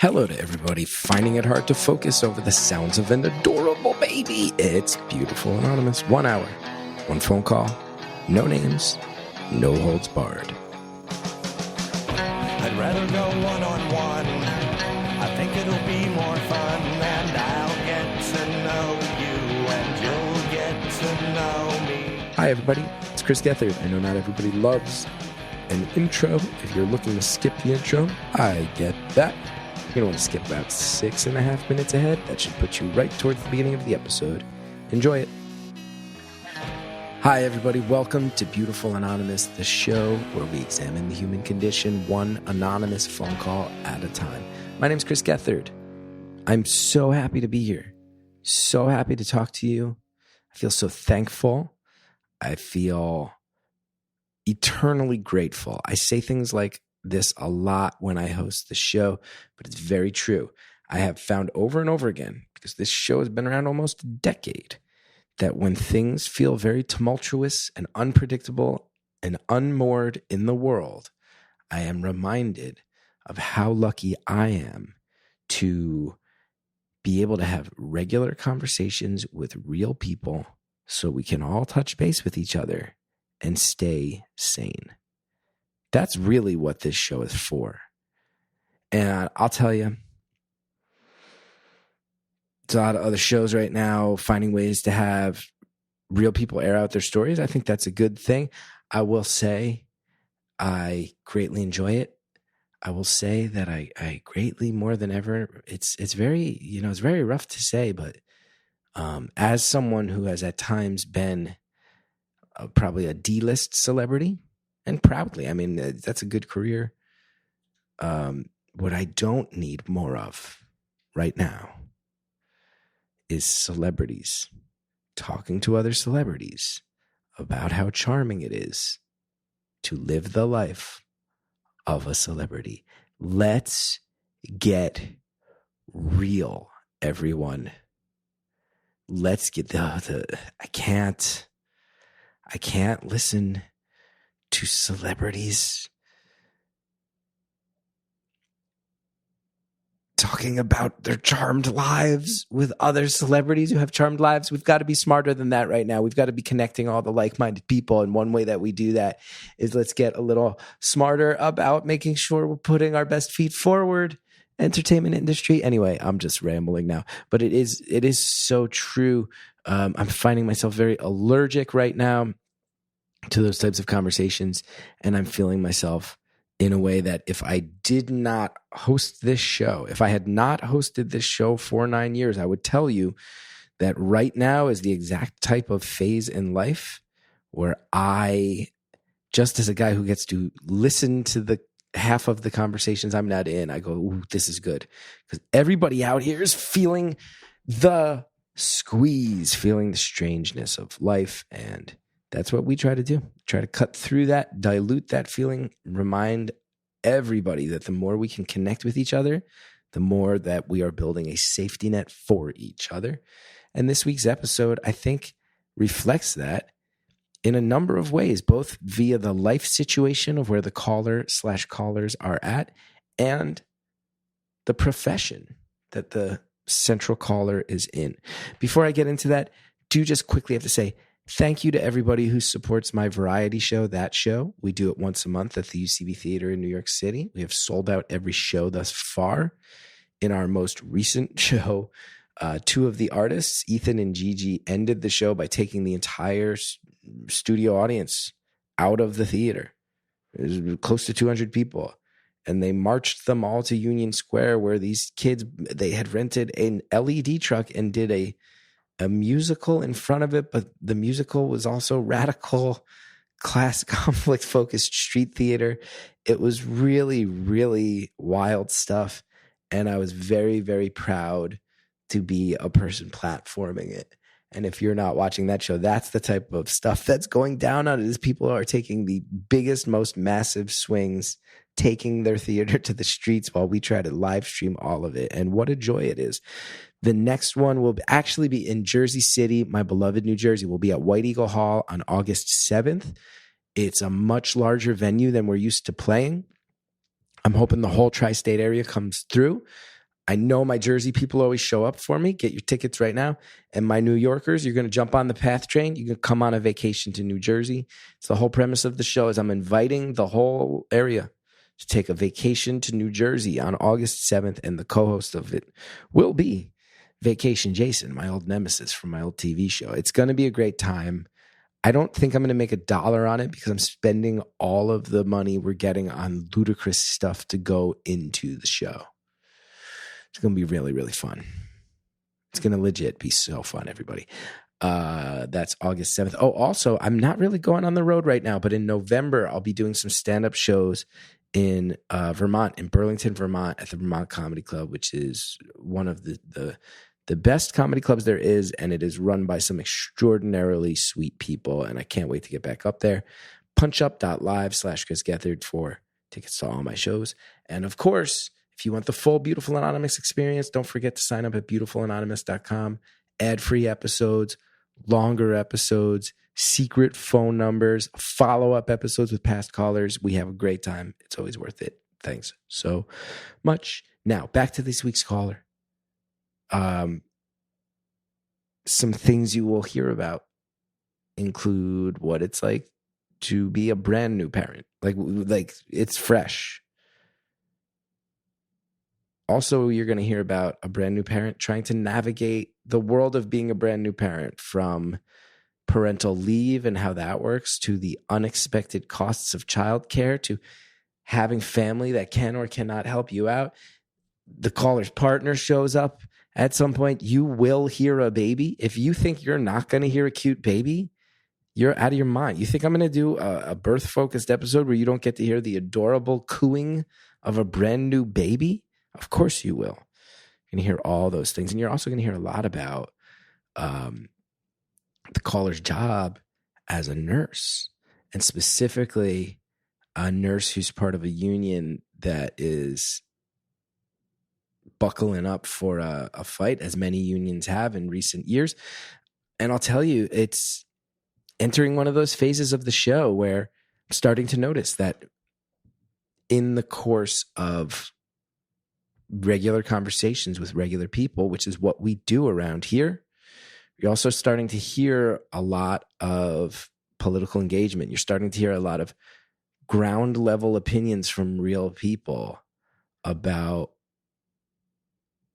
Hello to everybody finding it hard to focus over the sounds of an adorable baby. It's Beautiful Anonymous. 1 hour, one phone call, no names, no holds barred. I'd rather go one-on-one. I think it'll be more fun, and I'll get to know you, and you'll get to know me. Hi everybody, it's Chris Gethard. I know not everybody loves an intro. If you're looking to skip the intro, I get that. You're going to want to skip about 6.5 minutes ahead. That should put you right towards the beginning of the episode. Enjoy it. Hi, everybody. Welcome to Beautiful Anonymous, the show where we examine the human condition one anonymous phone call at a time. My name's Chris Gethard. I'm so happy to be here. So happy to talk to you. I feel so thankful. I feel eternally grateful. I say things like this a lot when I host the show, but it's very true. I have found over and over again, because this show has been around almost a decade, that when things feel very tumultuous and unpredictable and unmoored in the world, I am reminded of how lucky I am to be able to have regular conversations with real people so we can all touch base with each other and stay sane. That's really what this show is for. And I'll tell you, there's a lot of other shows right now finding ways to have real people air out their stories. I think that's a good thing. I will say I greatly enjoy it. I will say that I greatly, more than ever, it's very, it's very rough to say, but as someone who has at times been probably a D-list celebrity, and proudly, I mean, that's a good career. What I don't need more of right now is celebrities talking to other celebrities about how charming it is to live the life of a celebrity. Let's get real, everyone. Let's get I can't listen to celebrities talking about their charmed lives with other celebrities who have charmed lives. We've got to be smarter than that right now. We've got to be connecting all the like-minded people. And one way that we do that is let's get a little smarter about making sure we're putting our best feet forward. Entertainment industry. Anyway, I'm just rambling now, but it is so true. I'm finding myself very allergic right now to those types of conversations. And I'm feeling myself in a way that if I did not host this show, if I had not hosted this show for 9 years, I would tell you that right now is the exact type of phase in life where I, just as a guy who gets to listen to the half of the conversations I'm not in, I go, ooh, this is good. Because everybody out here is feeling the squeeze, feeling the strangeness of life. And that's what we try to do. Try to cut through that, dilute that feeling, remind everybody that the more we can connect with each other, the more that we are building a safety net for each other. And this week's episode, I think, reflects that in a number of ways, both via the life situation of where the caller/callers are at and the profession that the central caller is in. Before I get into that, do just quickly have to say, thank you to everybody who supports my variety show, That Show. We do it once a month at the UCB Theater in New York City. We have sold out every show thus far. In our most recent show, two of the artists, Ethan and Gigi, ended the show by taking the entire studio audience out of the theater. It was close to 200 people. And they marched them all to Union Square, where these kids, they had rented an LED truck and did a musical in front of it, but the musical was also radical class conflict focused street theater. It was really, really wild stuff. And I was very, very proud to be a person platforming it. And if you're not watching that show, that's the type of stuff that's going down on it, is people are taking the biggest, most massive swings, taking their theater to the streets while we try to live stream all of it. And what a joy it is. The next one will actually be in Jersey City, my beloved New Jersey. We'll be at White Eagle Hall on August 7th. It's a much larger venue than we're used to playing. I'm hoping the whole tri-state area comes through. I know my Jersey people always show up for me. Get your tickets right now. And my New Yorkers, you're going to jump on the PATH train. You can come on a vacation to New Jersey. It's the whole premise of the show is I'm inviting the whole area to take a vacation to New Jersey on August 7th. And the co-host of it will be Vacation Jason, my old nemesis from my old TV show. It's going to be a great time. I don't think I'm going to make $1 on it because I'm spending all of the money we're getting on ludicrous stuff to go into the show. It's going to be really, really fun. It's going to legit be so fun, everybody. That's August 7th. Oh, also, I'm not really going on the road right now, but in November, I'll be doing some stand-up shows in Vermont, in Burlington, Vermont, at the Vermont Comedy Club, which is one of the best comedy clubs there is, and it is run by some extraordinarily sweet people, and I can't wait to get back up there. punchup.live/Chris Gethard for tickets to all my shows. And of course, if you want the full Beautiful Anonymous experience, don't forget to sign up at beautifulanonymous.com. Ad-free episodes, longer episodes, secret phone numbers, follow-up episodes with past callers. We have a great time. It's always worth it. Thanks so much. Now, back to this week's caller. Some things you will hear about include what it's like to be a brand new parent. Like it's fresh. Also, you're going to hear about a brand new parent trying to navigate the world of being a brand new parent, from parental leave and how that works, to the unexpected costs of childcare, to having family that can or cannot help you out. The caller's partner shows up at some point. You will hear a baby. If you think you're not going to hear a cute baby, you're out of your mind. You think I'm going to do a birth-focused episode where you don't get to hear the adorable cooing of a brand new baby? Of course you will. You're going to hear all those things. And you're also going to hear a lot about the caller's job as a nurse, and specifically a nurse who's part of a union that is buckling up for a fight, as many unions have in recent years. And I'll tell you, it's entering one of those phases of the show where I'm starting to notice that in the course of regular conversations with regular people, which is what we do around here, you're also starting to hear a lot of political engagement. You're starting to hear a lot of ground level opinions from real people about,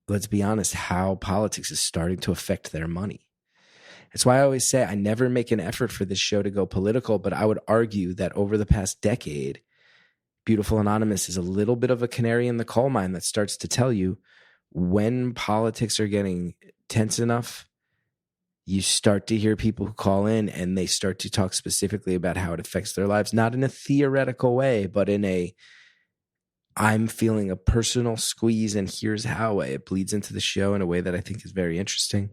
let's be honest, how politics is starting to affect their money. That's why I always say I never make an effort for this show to go political, but I would argue that over the past decade, Beautiful Anonymous is a little bit of a canary in the coal mine that starts to tell you when politics are getting tense enough. You start to hear people who call in and they start to talk specifically about how it affects their lives, not in a theoretical way, but in a I'm feeling a personal squeeze and here's how way. It bleeds into the show in a way that I think is very interesting.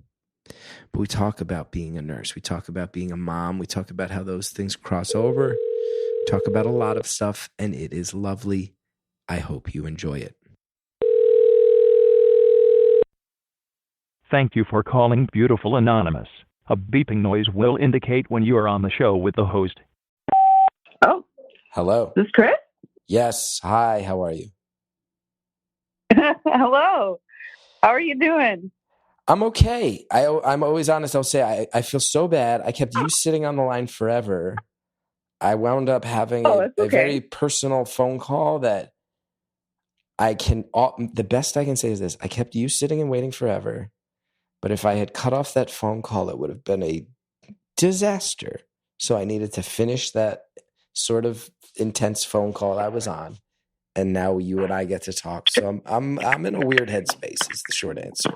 But we talk about being a nurse. We talk about being a mom. We talk about how those things cross over. We talk about a lot of stuff, and it is lovely. I hope you enjoy it. Thank you for calling Beautiful Anonymous. A beeping noise will indicate when you are on the show with the host. Oh, Hello. this is Chris? Yes. Hi. How are you? Hello. How are you doing? I'm okay. I'm always honest. I'll say I feel so bad. I kept you sitting on the line forever. I wound up having a very personal phone call that the best I can say is this. I kept you sitting and waiting forever. But if I had cut off that phone call, it would have been a disaster. So I needed to finish that sort of intense phone call I was on. And now you and I get to talk. So I'm in a weird headspace is the short answer.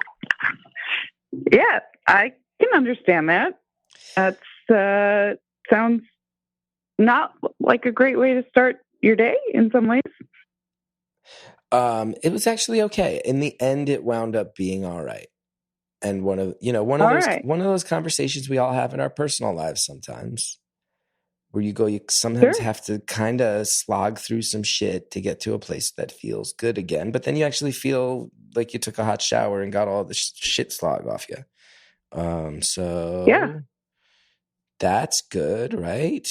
Yeah, I can understand that. That sounds not like a great way to start your day in some ways. It was actually okay. In the end, it wound up being all right. And one of those conversations we all have in our personal lives sometimes, where you sometimes have to kind of slog through some shit to get to a place that feels good again. But then you actually feel like you took a hot shower and got all the shit slog off you. So that's good, right?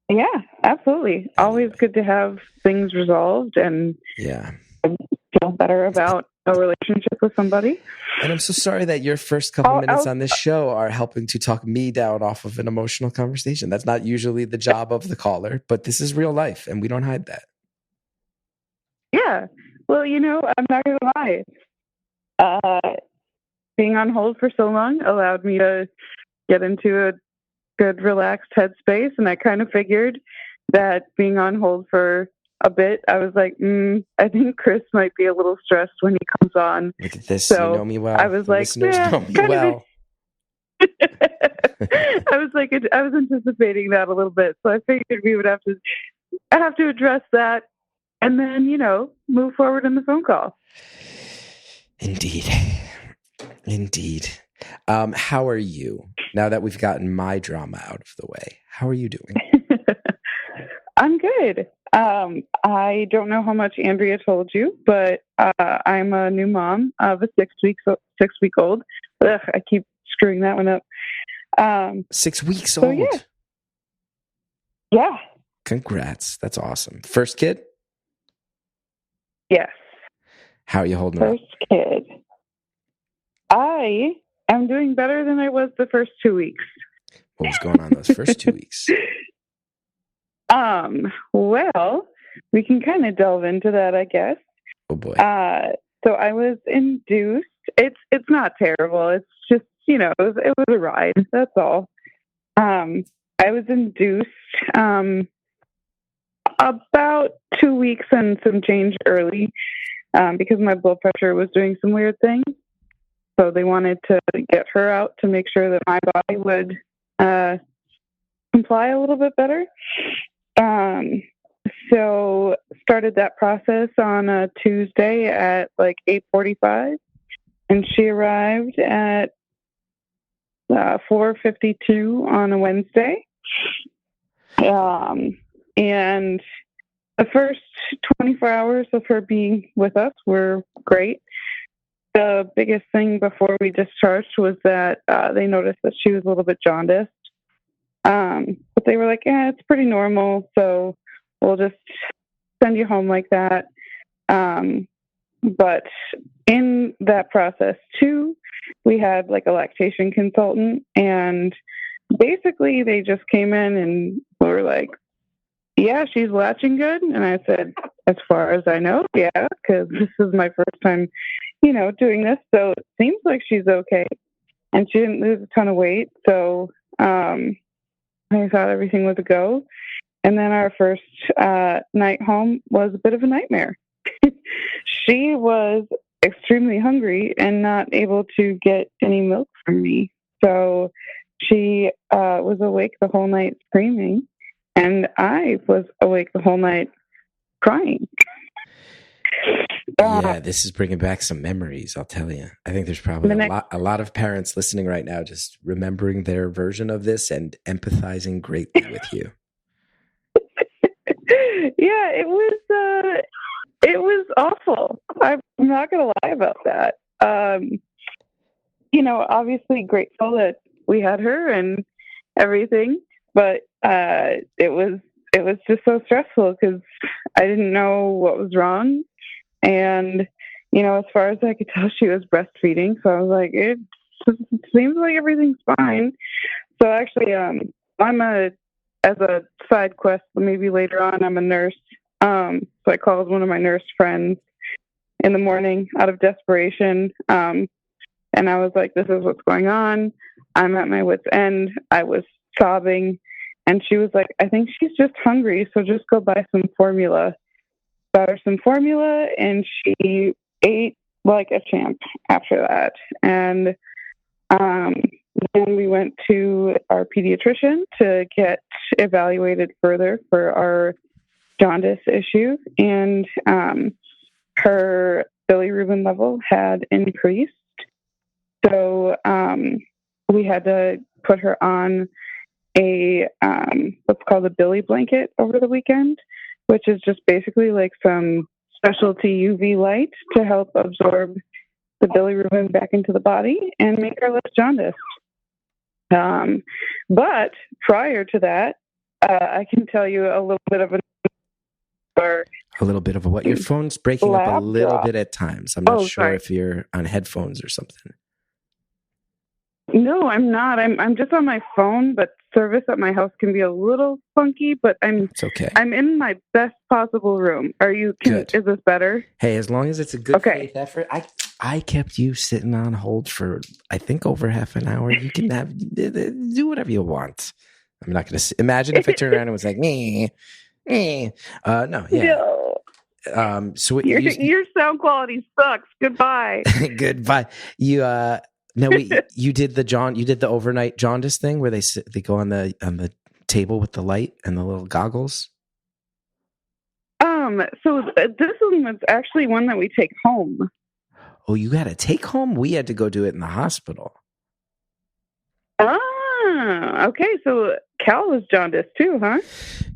Yeah. absolutely. Always Anyway. good to have things resolved and Yeah. feel better about a relationship with somebody. And I'm so sorry that your first couple minutes I'll on this show are helping to talk me down off of an emotional conversation. That's not usually the job of the caller, but this is real life and we don't hide that. Yeah. Well, I'm not going to lie. Being on hold for so long allowed me to get into a good, relaxed headspace. And I kind of figured that being on hold for a bit, I was like, I think Chris might be a little stressed when he comes on. Look at this. So you know me well. I was The like, listeners know me kind of well. I was anticipating that a little bit. So I figured we would have to address that and then, move forward in the phone call. Indeed. How are you now that we've gotten my drama out of the way? How are you doing? I'm good. I don't know how much Andrea told you, but I'm a new mom of a 6-week-old. Ugh, I keep screwing that one up. 6 weeks so old. Yeah. Congrats. That's awesome. First kid? Yes. How are you holding up? First kid. I am doing better than I was the first 2 weeks. What was going on those first 2 weeks? Well, we can kind of delve into that, I guess. Oh boy. So I was induced. It's not terrible. It's just, it was a ride. That's all. I was induced about 2 weeks and some change early because my blood pressure was doing some weird things. So they wanted to get her out to make sure that my body would comply a little bit better. So started that process on a Tuesday at like 8:45, and she arrived at 4:52 on a Wednesday. And the first 24 hours of her being with us were great. The biggest thing before we discharged was that they noticed that she was a little bit jaundiced. But they were like, it's pretty normal, so we'll just send you home like that. But in that process, too, we had like a lactation consultant, and basically they just came in and were like, yeah, she's latching good. And I said, as far as I know, yeah, because this is my first time, doing this. So it seems like she's okay. And she didn't lose a ton of weight. So I thought everything was a go. And then our first night home was a bit of a nightmare. She was extremely hungry and not able to get any milk from me. So she was awake the whole night screaming, and I was awake the whole night crying. Yeah, this is bringing back some memories, I'll tell you. I think there's probably a lot of parents listening right now just remembering their version of this and empathizing greatly with you. Yeah, it was awful. I'm not going to lie about that. Obviously grateful that we had her and everything, but it was just so stressful because I didn't know what was wrong. And, as far as I could tell, she was breastfeeding. So I was like, it seems like everything's fine. So actually, as a side quest, maybe later on, I'm a nurse. So I called one of my nurse friends in the morning out of desperation. And I was like, this is what's going on. I'm at my wit's end. I was sobbing. And she was like, I think she's just hungry. So just go buy some formula. Bought her some formula, and she ate like a champ after that. And then we went to our pediatrician to get evaluated further for our jaundice issue. And her bilirubin level had increased. So we had to put her on a what's called a Billy blanket over the weekend, which is just basically like some specialty UV light to help absorb the bilirubin back into the body and make her less jaundiced. But prior to that, I can tell you a little bit of A little bit of a what? Your phone's breaking up a little Laptop. bit at times. I'm not sure sorry. if you're on headphones or something. No, I'm not. I'm just on my phone, but service at my house can be a little funky, but It's okay. I'm in my best possible room. Good. Is this better? Hey, as long as it's a good Okay. faith effort, I kept you sitting on hold for, I think, over half an hour. You can do whatever you want. I'm not going to imagine if I turned around and was like, no, yeah. No. So Your sound quality sucks. Goodbye. goodbye. You did the overnight jaundice thing where they go on the table with the light and the little goggles. So this one was actually one that we take home. Oh, you got to take home? We had to go do it in the hospital. Okay. So Cal was jaundiced too, huh?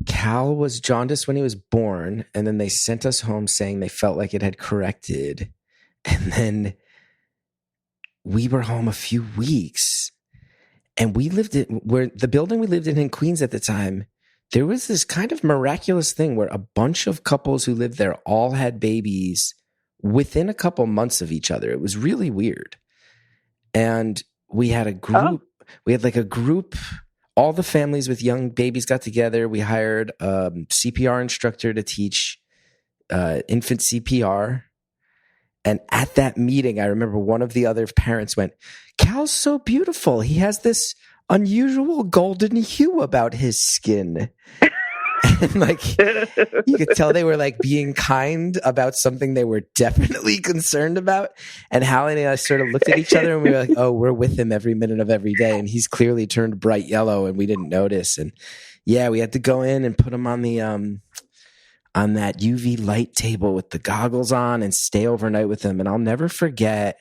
Cal was jaundiced when he was born, and then they sent us home saying they felt like it had corrected. And then we were home a few weeks, and the building we lived in Queens at the time, there was this kind of miraculous thing where a bunch of couples who lived there all had babies within a couple months of each other. It was really weird. And we had a group. We had like a group. All the families with young babies got together. We hired a CPR instructor to teach infant CPR. And at that meeting, I remember one of the other parents went, "Cal's so beautiful. He has this unusual golden hue about his skin." And like, you could tell they were like being kind about something they were definitely concerned about. And Hallie and I sort of looked at each other and we were like, oh, we're with him every minute of every day. And he's clearly turned bright yellow and we didn't notice. And yeah, we had to go in and put him on the, on that UV light table with the goggles on and stay overnight with him. And I'll never forget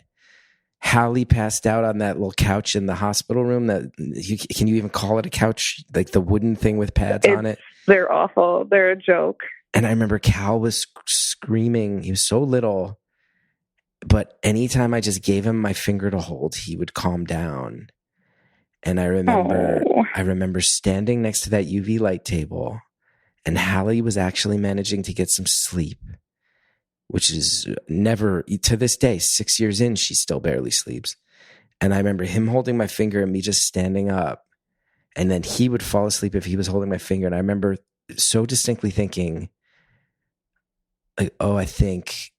Hallie passed out on that little couch in the hospital room. Can you even call it a couch? Like the wooden thing with pads on it? They're awful. They're a joke. And I remember Cal was screaming. He was so little, but anytime I just gave him my finger to hold, he would calm down. And I remember standing next to that UV light table, and Hallie was actually managing to get some sleep, which is never, to this day, 6 years in, she still barely sleeps. And I remember him holding my finger and me just standing up. And then he would fall asleep if he was holding my finger. And I remember so distinctly thinking, like, oh, I think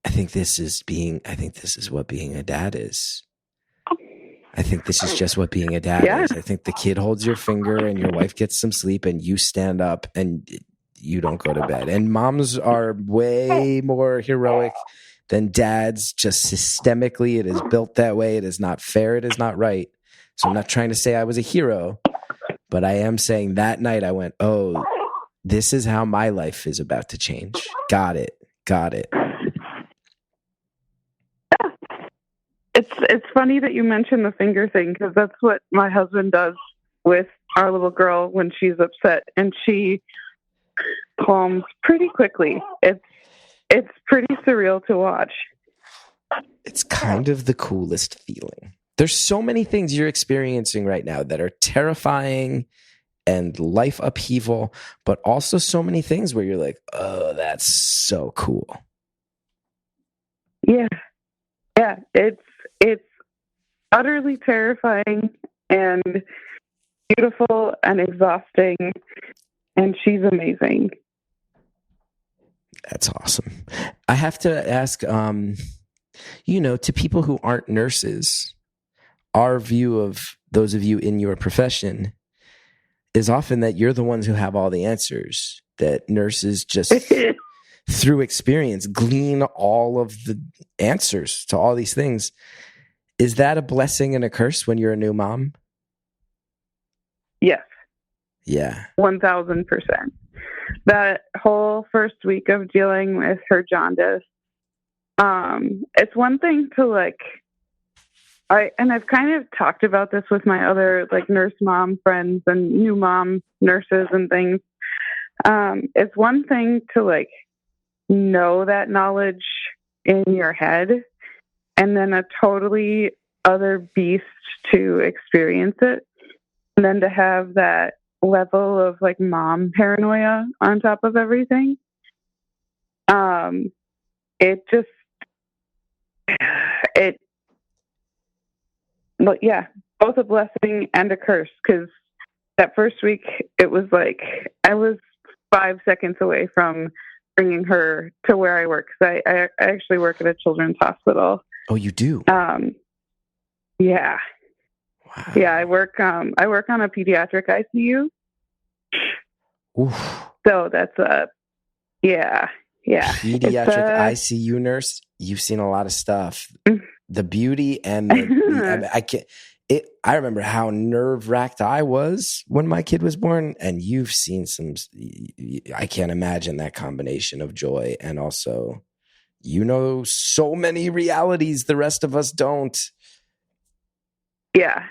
this is what being a dad is. I think this is just what being a dad is. I think the kid holds your finger and your wife gets some sleep and you stand up and you don't go to bed. And moms are way more heroic than dads. Just systemically, it is built that way. It is not fair. It is not right. So I'm not trying to say I was a hero, but I am saying that night I went, oh, this is how my life is about to change. Got it. It's funny that you mentioned the finger thing, because that's what my husband does with our little girl when she's upset, and she calms pretty quickly. It's pretty surreal to watch. It's kind of the coolest feeling. There's so many things you're experiencing right now that are terrifying and life upheaval, but also so many things where you're like, oh, that's so cool. Yeah. It's utterly terrifying and beautiful and exhausting, and she's amazing. That's awesome. I have to ask, to people who aren't nurses, our view of those of you in your profession is often that you're the ones who have all the answers, that nurses just through experience glean all of the answers to all these things. Is that a blessing and a curse when you're a new mom? Yes. Yeah. 1000%. That whole first week of dealing with her jaundice, it's one thing to I've kind of talked about this with my other nurse mom friends and new mom nurses and things. It's one thing to know that knowledge in your head, and then a totally other beast to experience it. And then to have that level of like mom paranoia on top of everything. It just, but yeah, both a blessing and a curse, because that first week it was like I was 5 seconds away from bringing her to where I work, because I actually work at a children's hospital. Oh, you do? Yeah. Wow. Yeah, I work on a pediatric ICU. Oof. So that's yeah. Pediatric ICU nurse. You've seen a lot of stuff. The beauty and I remember how nerve-wracked I was when my kid was born, and you've seen some. I can't imagine that combination of joy and also, so many realities the rest of us don't. Yeah,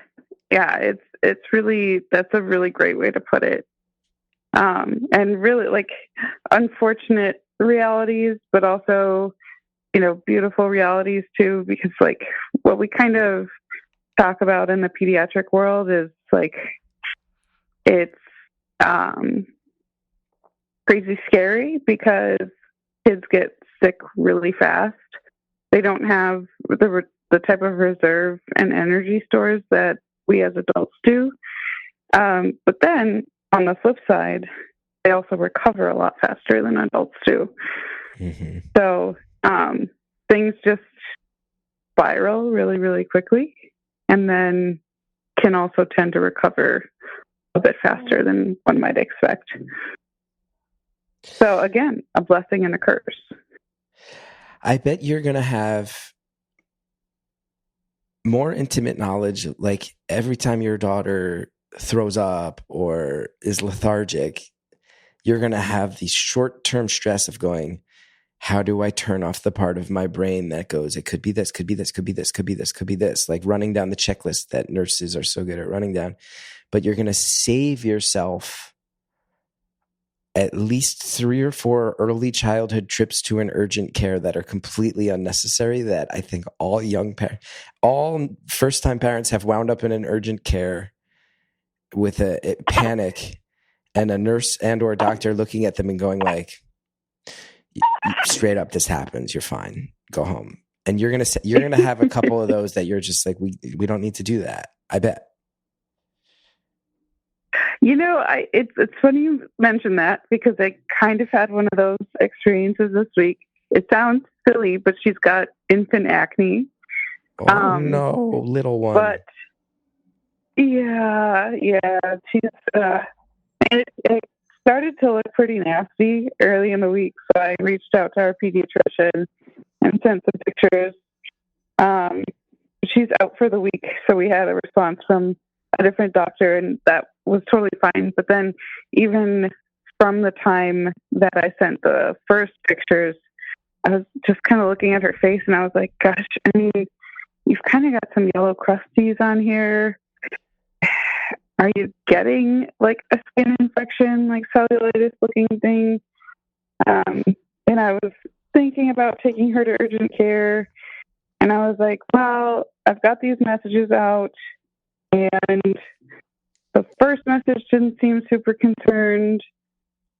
it's really, that's a really great way to put it. And really like unfortunate realities, but also, beautiful realities too, because like what we kind of talk about in the pediatric world is like, it's crazy scary because kids get sick really fast. They don't have the type of reserve and energy stores that we as adults do. But then on the flip side, they also recover a lot faster than adults do. Mm-hmm. So things just spiral really, really quickly, and then can also tend to recover a bit faster than one might expect. So again, a blessing and a curse. I bet you're going to have more intimate knowledge, like every time your daughter throws up or is lethargic, you're going to have the short-term stress of going, how do I turn off the part of my brain that goes, it could be this, could be this, could be this, could be this, could be this, like running down the checklist that nurses are so good at running down. But you're going to save yourself at least 3 or 4 early childhood trips to an urgent care that are completely unnecessary, that I think all first-time parents have wound up in an urgent care with a panic and a nurse and or a doctor looking at them and going like, straight up, this happens, you're fine, go home. And you're gonna have a couple of those that you're just like, we don't need to do that, I bet. It's funny you mention that, because I kind of had one of those experiences this week. It sounds silly, but she's got infant acne. Oh no, little one. But yeah, she's it started to look pretty nasty early in the week, so I reached out to our pediatrician and sent some pictures. She's out for the week, so we had a response from a different doctor, and that was totally fine. But then even from the time that I sent the first pictures, I was just kind of looking at her face, and I was like, gosh, I mean, you've kind of got some yellow crusties on here. Are you getting like a skin infection, like cellulitis looking thing? And I was thinking about taking her to urgent care, and I was like, well, I've got these messages out, and the first message didn't seem super concerned.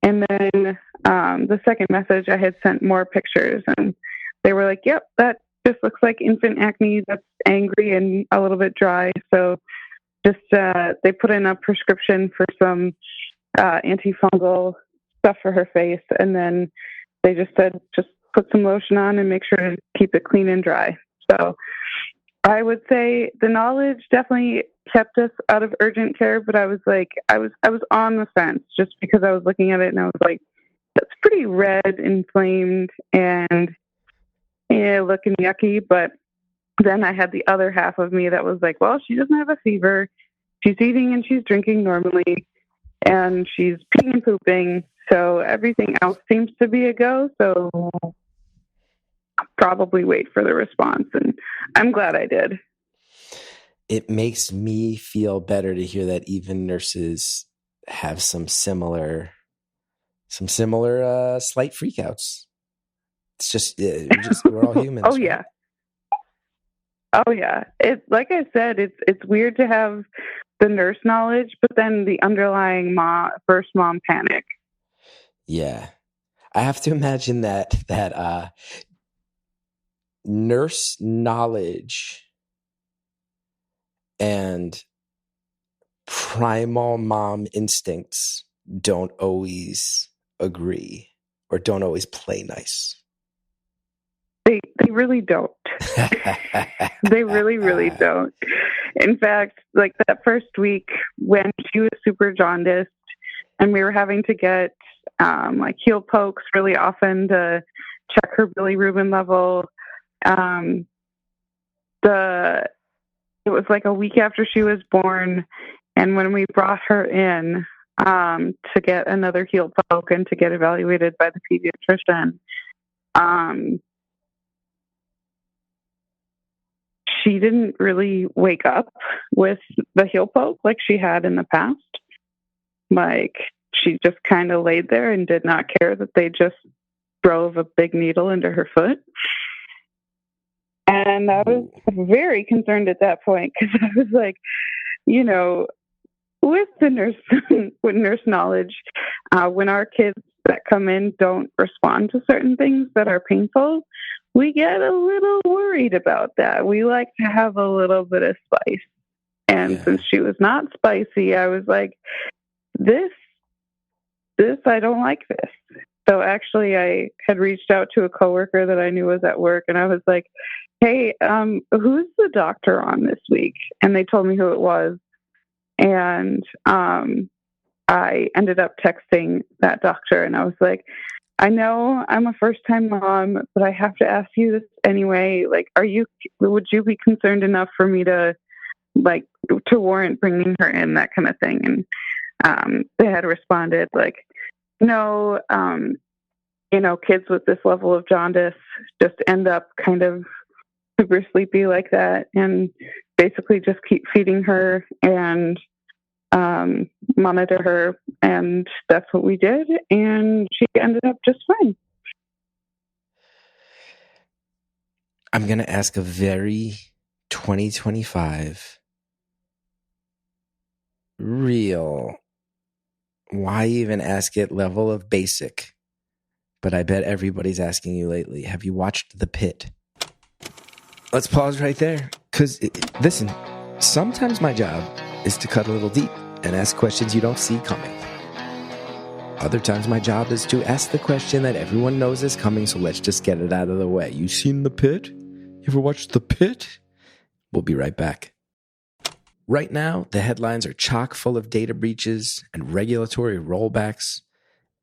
And then the second message, I had sent more pictures, and they were like, yep, that just looks like infant acne that's angry and a little bit dry. So just they put in a prescription for some antifungal stuff for her face, and then they just said, just put some lotion on and make sure to keep it clean and dry. So I would say the knowledge definitely kept us out of urgent care, but I was like, I was on the fence just because I was looking at it and I was like, that's pretty red, inflamed, and looking yucky. But then I had the other half of me that was like, well, she doesn't have a fever. She's eating and she's drinking normally, and she's peeing and pooping. So everything else seems to be a go. So I'll probably wait for the response. And I'm glad I did. It makes me feel better to hear that even nurses have some similar slight freakouts. It's just we're all humans. Oh, right? yeah. Oh yeah. It like I said, it's weird to have the nurse knowledge, but then the underlying first mom panic. Yeah. I have to imagine that nurse knowledge and primal mom instincts don't always agree or don't always play nice. They really don't. They really don't. In fact, like that first week when she was super jaundiced and we were having to get like heel pokes really often to check her bilirubin level. It was like a week after she was born, and when we brought her in to get another heel poke and to get evaluated by the pediatrician, she didn't really wake up with the heel poke like she had in the past. Like, she just kind of laid there and did not care that they just drove a big needle into her foot. And I was very concerned at that point because I was like, you know, with the nurse knowledge, when our kids that come in don't respond to certain things that are painful, we get a little worried about that. We like to have a little bit of spice. And since she was not spicy, I was like, this, I don't like this. So actually I had reached out to a coworker that I knew was at work, and I was like, hey, who's the doctor on this week? And they told me who it was. And I ended up texting that doctor, and I was like, I know I'm a first-time mom, but I have to ask you this anyway. Like, would you be concerned enough for me to warrant bringing her in, that kind of thing? And they had responded like, no, kids with this level of jaundice just end up kind of super sleepy like that, and basically just keep feeding her and monitor her. And that's what we did, and she ended up just fine. I'm going to ask a very 2025 real, why even ask it level of basic, but I bet everybody's asking you lately, have you watched The Pit? Let's pause right there, because listen, sometimes my job is to cut a little deep and ask questions you don't see coming. Other times my job is to ask the question that everyone knows is coming, so let's just get it out of the way. You seen The Pit? You ever watched The Pit? We'll be right back. Right now, the headlines are chock full of data breaches and regulatory rollbacks.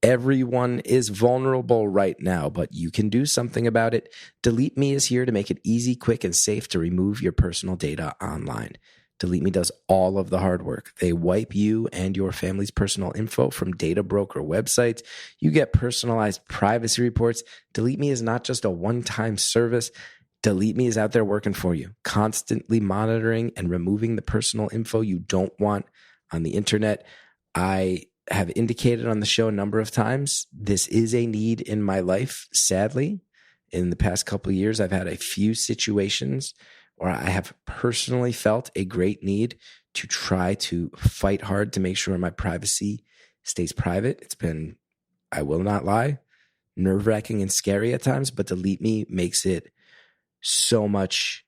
Everyone is vulnerable right now, but you can do something about it. Delete Me is here to make it easy, quick, and safe to remove your personal data online. Delete Me does all of the hard work. They wipe you and your family's personal info from data broker websites. You get personalized privacy reports. Delete Me is not just a one-time service. Delete Me is out there working for you, constantly monitoring and removing the personal info you don't want on the internet. I have indicated on the show a number of times, this is a need in my life. Sadly, in the past couple of years, I've had a few situations where I have personally felt a great need to try to fight hard to make sure my privacy stays private. It's been, I will not lie, nerve-wracking and scary at times, but Delete Me makes it so much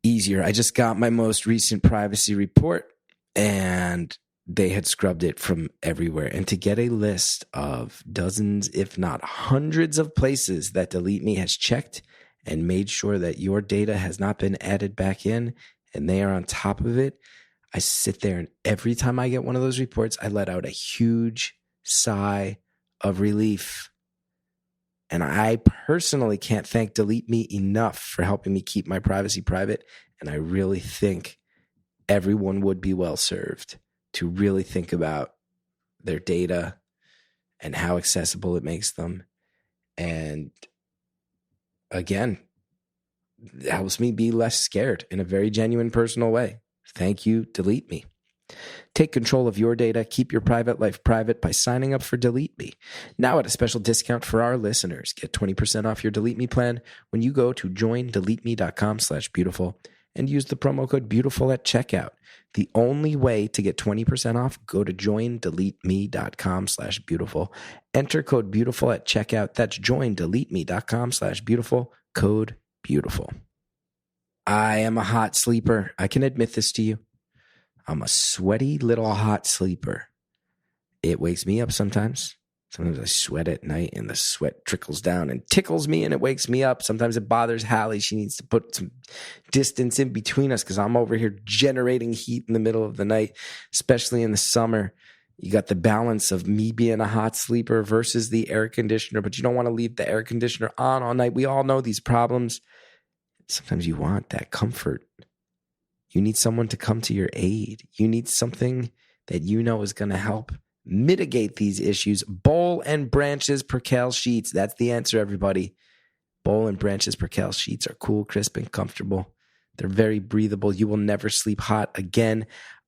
easier. I just got my most recent privacy report, and they had scrubbed it from everywhere. And to get a list of dozens, if not hundreds of places that Delete Me has checked and made sure that your data has not been added back in and they are on top of it, I sit there, and every time I get one of those reports, I let out a huge sigh of relief. And I personally can't thank Delete Me enough for helping me keep my privacy private. And I really think everyone would be well served to really think about their data and how accessible it makes them. And again, it helps me be less scared in a very genuine, personal way. Thank you, Delete Me. Take control of your data. Keep your private life private by signing up for Delete Me. Now at a special discount for our listeners. Get 20% off your Delete Me plan when you go to joindeleteme.com/beautiful and use the promo code beautiful at checkout. The only way to get 20% off, go to joindeleteme.com/beautiful. Enter code beautiful at checkout. That's joindeleteme.com/beautiful. Code beautiful. I am a hot sleeper. I can admit this to you. I'm a sweaty little hot sleeper. It wakes me up sometimes. Sometimes I sweat at night and the sweat trickles down and tickles me and it wakes me up. Sometimes it bothers Hallie. She needs to put some distance in between us because I'm over here generating heat in the middle of the night, especially in the summer. You got the balance of me being a hot sleeper versus the air conditioner, but you don't want to leave the air conditioner on all night. We all know these problems. Sometimes you want that comfort. You need someone to come to your aid. You need something that you know is going to help mitigate these issues. Bowl and Branches Percale sheets. That's the answer, everybody. Bowl and Branches Percale sheets are cool, crisp, and comfortable. They're very breathable. You will never sleep hot again.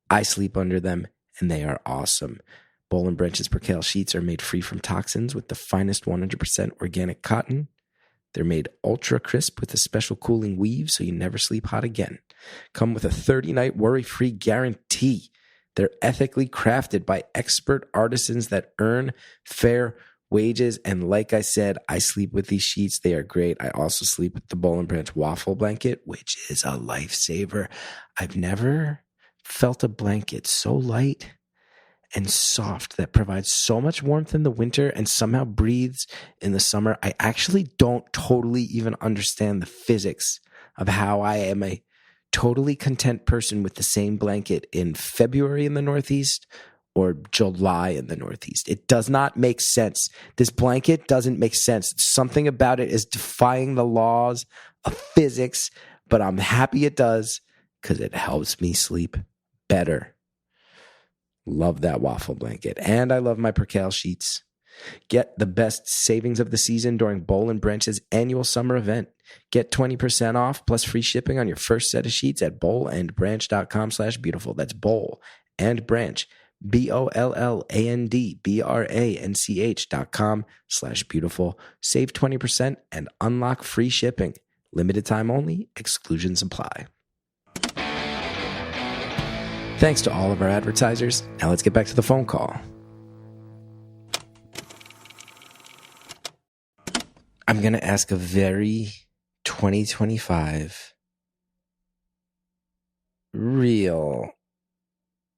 I sleep under them, and they are awesome. Bowl and Branches Percale sheets are made free from toxins with the finest 100% organic cotton. They're made ultra crisp with a special cooling weave so you never sleep hot again. Come with a 30-night worry-free guarantee. They're ethically crafted by expert artisans that earn fair wages. And like I said, I sleep with these sheets. They are great. I also sleep with the Bowl and Branch waffle blanket, which is a lifesaver. I've never felt a blanket so light and soft that provides so much warmth in the winter and somehow breathes in the summer. I actually don't totally even understand the physics of how I am a totally content person with the same blanket in February in the Northeast or July in the Northeast. It does not make sense. This blanket doesn't make sense. Something about it is defying the laws of physics, but I'm happy it does because it helps me sleep better. Love that waffle blanket. And I love my Percale sheets. Get the best savings of the season during Bowl and Branch's annual summer event. Get 20% off plus free shipping on your first set of sheets at bowlandbranch.com/beautiful. That's Bowl and Branch, BOLLANDBRANCH.com/beautiful. Save 20% and unlock free shipping. Limited time only. Exclusions apply. Thanks to all of our advertisers. Now let's get back to the phone call. I'm going to ask a very 2025 real,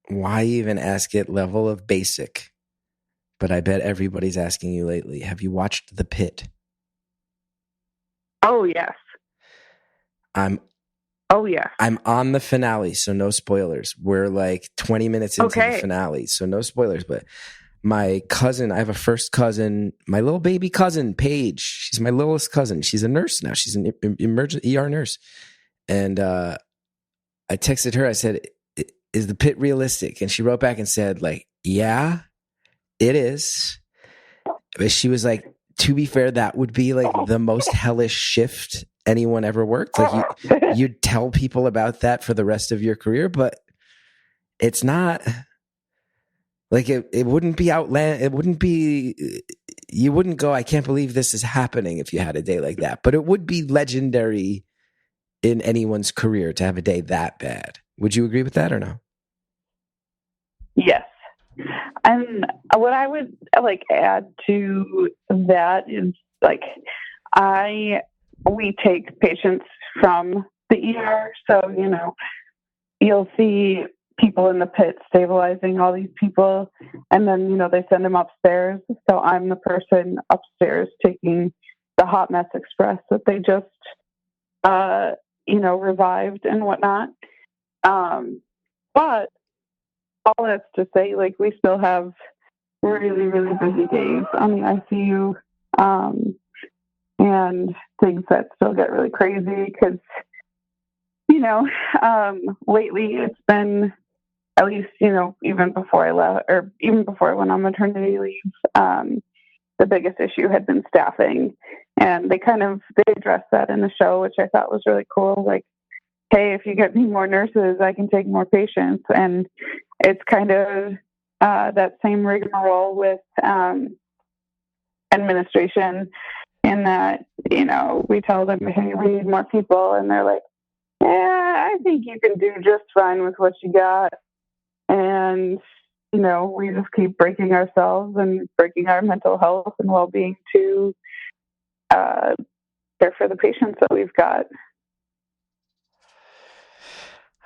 why even ask it level of basic, but I bet everybody's asking you lately. Have you watched The Pit? Oh, yes. I'm on the finale, so no spoilers. We're like 20 minutes into the finale, so no spoilers. But my cousin, I have a first cousin, my little baby cousin, Paige. She's my littlest cousin. She's a nurse now. She's an emergent ER nurse. And I texted her. I said, is The Pit realistic? And she wrote back and said, like, yeah, it is. But she was like, to be fair, that would be like the most hellish shift anyone ever worked. Like you'd tell people about that for the rest of your career, but it's not like it wouldn't be outland. It wouldn't be, you wouldn't go, I can't believe this is happening if you had a day like that, but it would be legendary in anyone's career to have a day that bad. Would you agree with that or no? Yes. And what I would like add to that is like, we take patients from the ER. So, you know, you'll see people in the pit stabilizing all these people. And then, you know, they send them upstairs. So I'm the person upstairs taking the hot mess express that they just, you know, revived and whatnot. But all that's to say, like, we still have really, really busy days on the ICU. And things that still get really crazy because, you know, lately it's been, at least, you know, even before I left, or even before I went on maternity leave, the biggest issue had been staffing. And they addressed that in the show, which I thought was really cool. Like, hey, if you get me more nurses, I can take more patients. And it's kind of that same rigmarole with administration, in that, we tell them, hey, we need more people, and they're like, yeah, I think you can do just fine with what you got. And, we just keep breaking ourselves and breaking our mental health and well-being to care for the patients that we've got.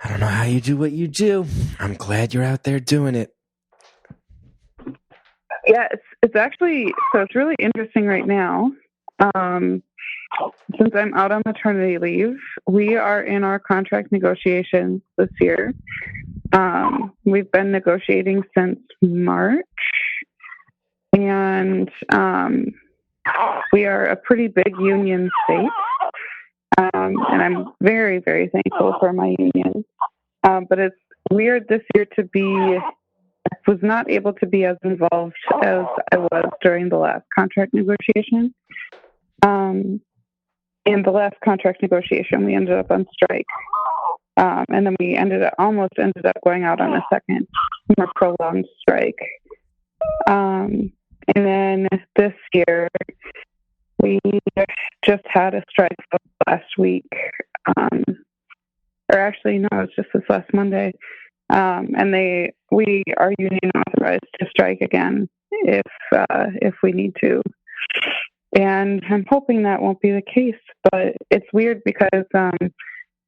I don't know how you do what you do. I'm glad you're out there doing it. Yeah, it's actually, so it's really interesting right now. Since I'm out on maternity leave, we are in our contract negotiations this year. We've been negotiating since March, and we are a pretty big union state. And I'm very, very thankful for my union. But it's weird this year I was not able to be as involved as I was during the last contract negotiation. In the last contract negotiation, we ended up on strike. And then we almost ended up going out on a second, more prolonged strike. And then this year, we just had a strike last week. Or actually, no, it was just this last Monday. And we are union authorized to strike again if we need to. And I'm hoping that won't be the case, but it's weird because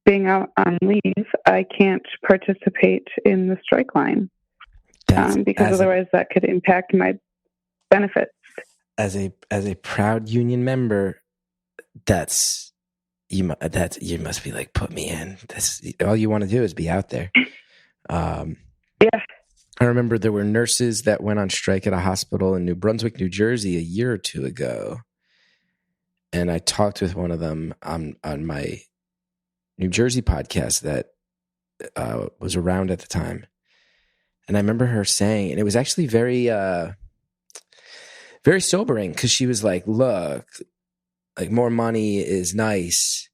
being out on leave, I can't participate in the strike line because otherwise that could impact my benefits. As a proud union member, you must be like, put me in. All you want to do is be out there. Yeah. I remember there were nurses that went on strike at a hospital in New Brunswick, New Jersey, a year or two ago. And I talked with one of them on my New Jersey podcast that was around at the time. And I remember her saying, and it was actually very, very sobering, because she was like, look, like, more money is nice,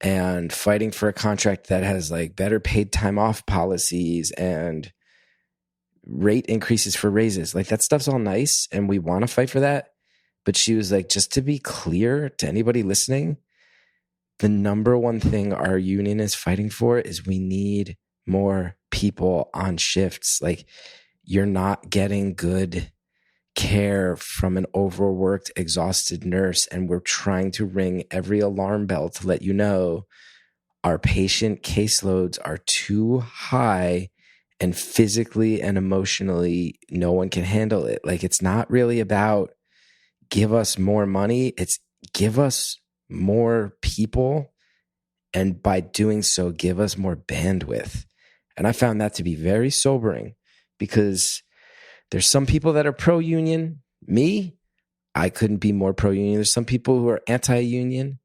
and fighting for a contract that has like better paid time off policies and rate increases for raises, like, that stuff's all nice and we want to fight for that. But she was like, just to be clear to anybody listening, the number one thing our union is fighting for is we need more people on shifts. Like, you're not getting good care from an overworked, exhausted nurse, and we're trying to ring every alarm bell to let you know our patient caseloads are too high, and physically and emotionally no one can handle it. Like, it's not really about give us more money, it's give us more people, and by doing so give us more bandwidth. And I found that to be very sobering, because there's some people that are pro-union. Me, I couldn't be more pro-union. There's some people who are anti-union,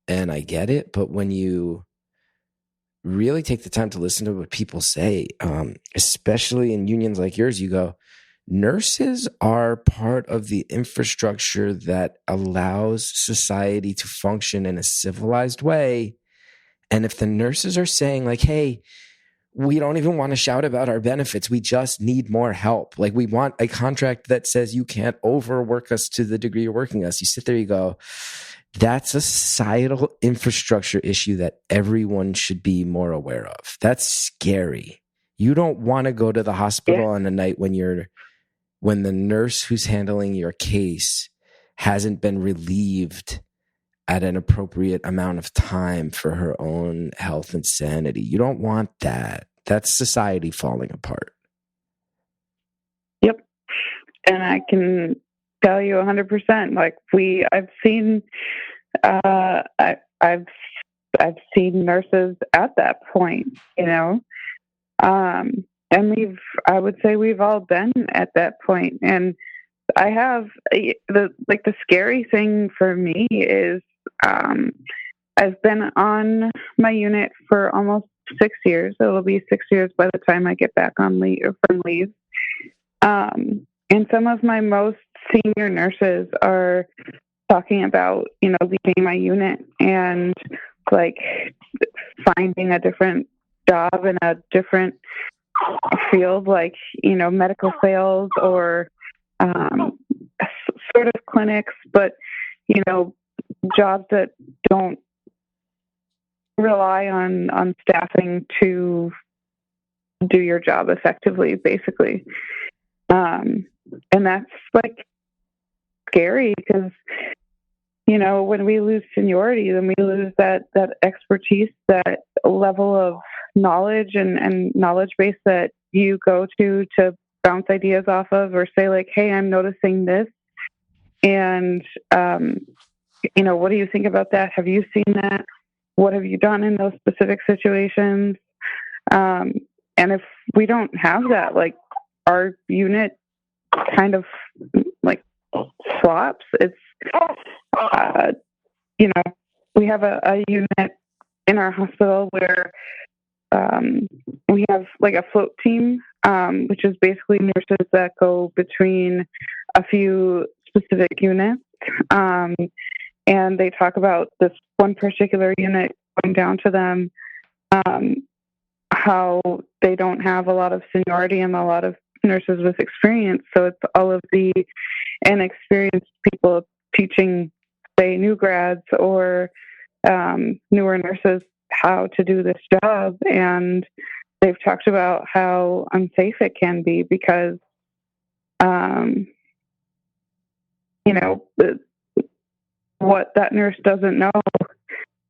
and I get it. But when you really take the time to listen to what people say, especially in unions like yours, you go, nurses are part of the infrastructure that allows society to function in a civilized way. And if the nurses are saying like, hey, we don't even want to shout about our benefits, we just need more help, like, we want a contract that says you can't overwork us to the degree you're working us, you sit there, you go, that's a societal infrastructure issue that everyone should be more aware of. That's scary. You don't want to go to the hospital on a night when the nurse who's handling your case hasn't been relieved at an appropriate amount of time for her own health and sanity. You don't want that. That's society falling apart. Yep. And I can tell you 100%. Like, I've seen nurses at that point, and I would say we've all been at that point. And I have the scary thing for me is, I've been on my unit for almost 6 years. It'll be 6 years by the time I get back on leave from leave. And some of my most senior nurses are talking about, leaving my unit and like finding a different job in a different field like, medical sales or sort of clinics, but, jobs that don't rely on staffing to do your job effectively, basically. And that's like scary because, when we lose seniority, then we lose that expertise, that level of knowledge and knowledge base that you go to bounce ideas off of, or say like, hey, I'm noticing this. And, what do you think about that? Have you seen that? What have you done in those specific situations? And if we don't have that, like our unit kind of like flops. It's, we have a unit in our hospital where we have like a float team, which is basically nurses that go between a few specific units. And they talk about this one particular unit going down to them, how they don't have a lot of seniority and a lot of nurses with experience. So it's all of the inexperienced people teaching, say, new grads or newer nurses how to do this job. And they've talked about how unsafe it can be because, what that nurse doesn't know,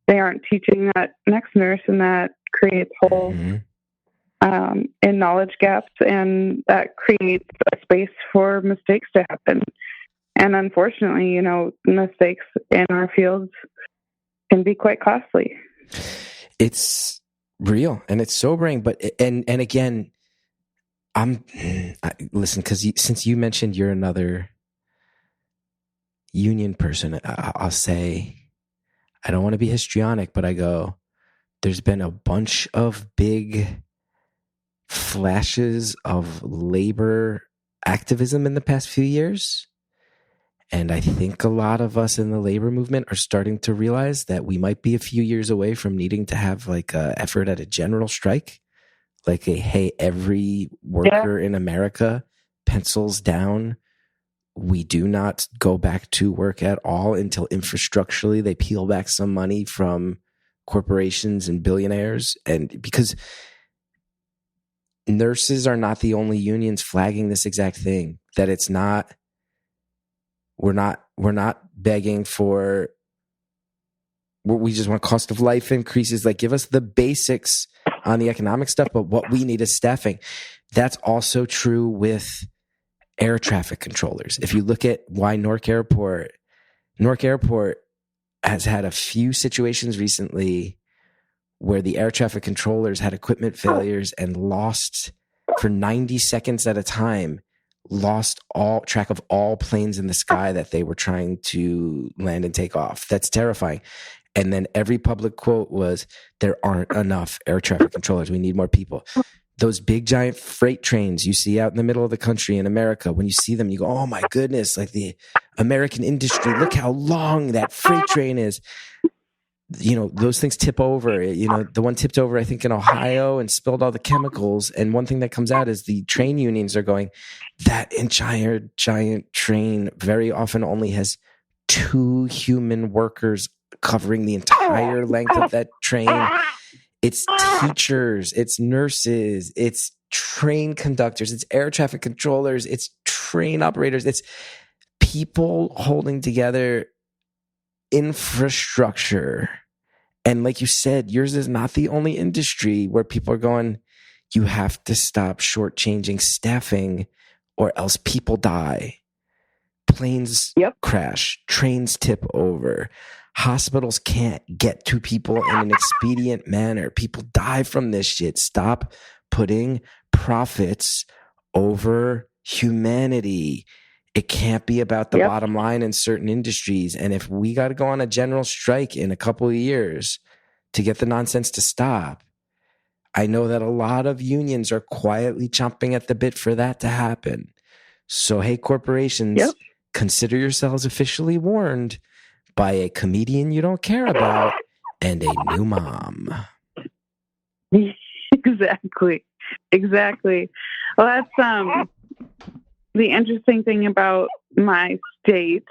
they aren't teaching that next nurse, and that creates holes in knowledge gaps, and that creates a space for mistakes to happen. And unfortunately, mistakes in our fields can be quite costly. It's real and it's sobering, but and again, listen, because since you mentioned you're another union person, I'll say, I don't want to be histrionic, but I go, there's been a bunch of big flashes of labor activism in the past few years. And I think a lot of us in the labor movement are starting to realize that we might be a few years away from needing to have like a effort at a general strike. Like hey, every worker in America pencils down. We do not go back to work at all until infrastructurally they peel back some money from corporations and billionaires. And because nurses are not the only unions flagging this exact thing, that it's not, we're not begging for, we just want cost of life increases. Like, give us the basics on the economic stuff, but what we need is staffing. That's also true with air traffic controllers. If you look at why Newark Airport has had a few situations recently where the air traffic controllers had equipment failures and lost, for 90 seconds at a time, lost all track of all planes in the sky that they were trying to land and take off. That's terrifying. And then every public quote was, there aren't enough air traffic controllers. We need more people. Those big giant freight trains you see out in the middle of the country in America, when you see them, you go, oh my goodness, like the American industry, look how long that freight train is. Those things tip over. The one tipped over, I think, in Ohio and spilled all the chemicals. And one thing that comes out is the train unions are going, that entire giant train very often only has 2 human workers covering the entire length of that train. It's teachers, it's nurses, it's train conductors, it's air traffic controllers, it's train operators, it's people holding together infrastructure. And like you said, yours is not the only industry where people are going, you have to stop shortchanging staffing or else people die. Planes crash, trains tip over. Hospitals can't get to people in an expedient manner. People die from this shit. Stop putting profits over humanity. It can't be about the bottom line in certain industries. And if we got to go on a general strike in a couple of years to get the nonsense to stop, I know that a lot of unions are quietly chomping at the bit for that to happen. So, hey, corporations, consider yourselves officially warned by a comedian you don't care about and a new mom. Exactly. Exactly. Well, that's the interesting thing about my state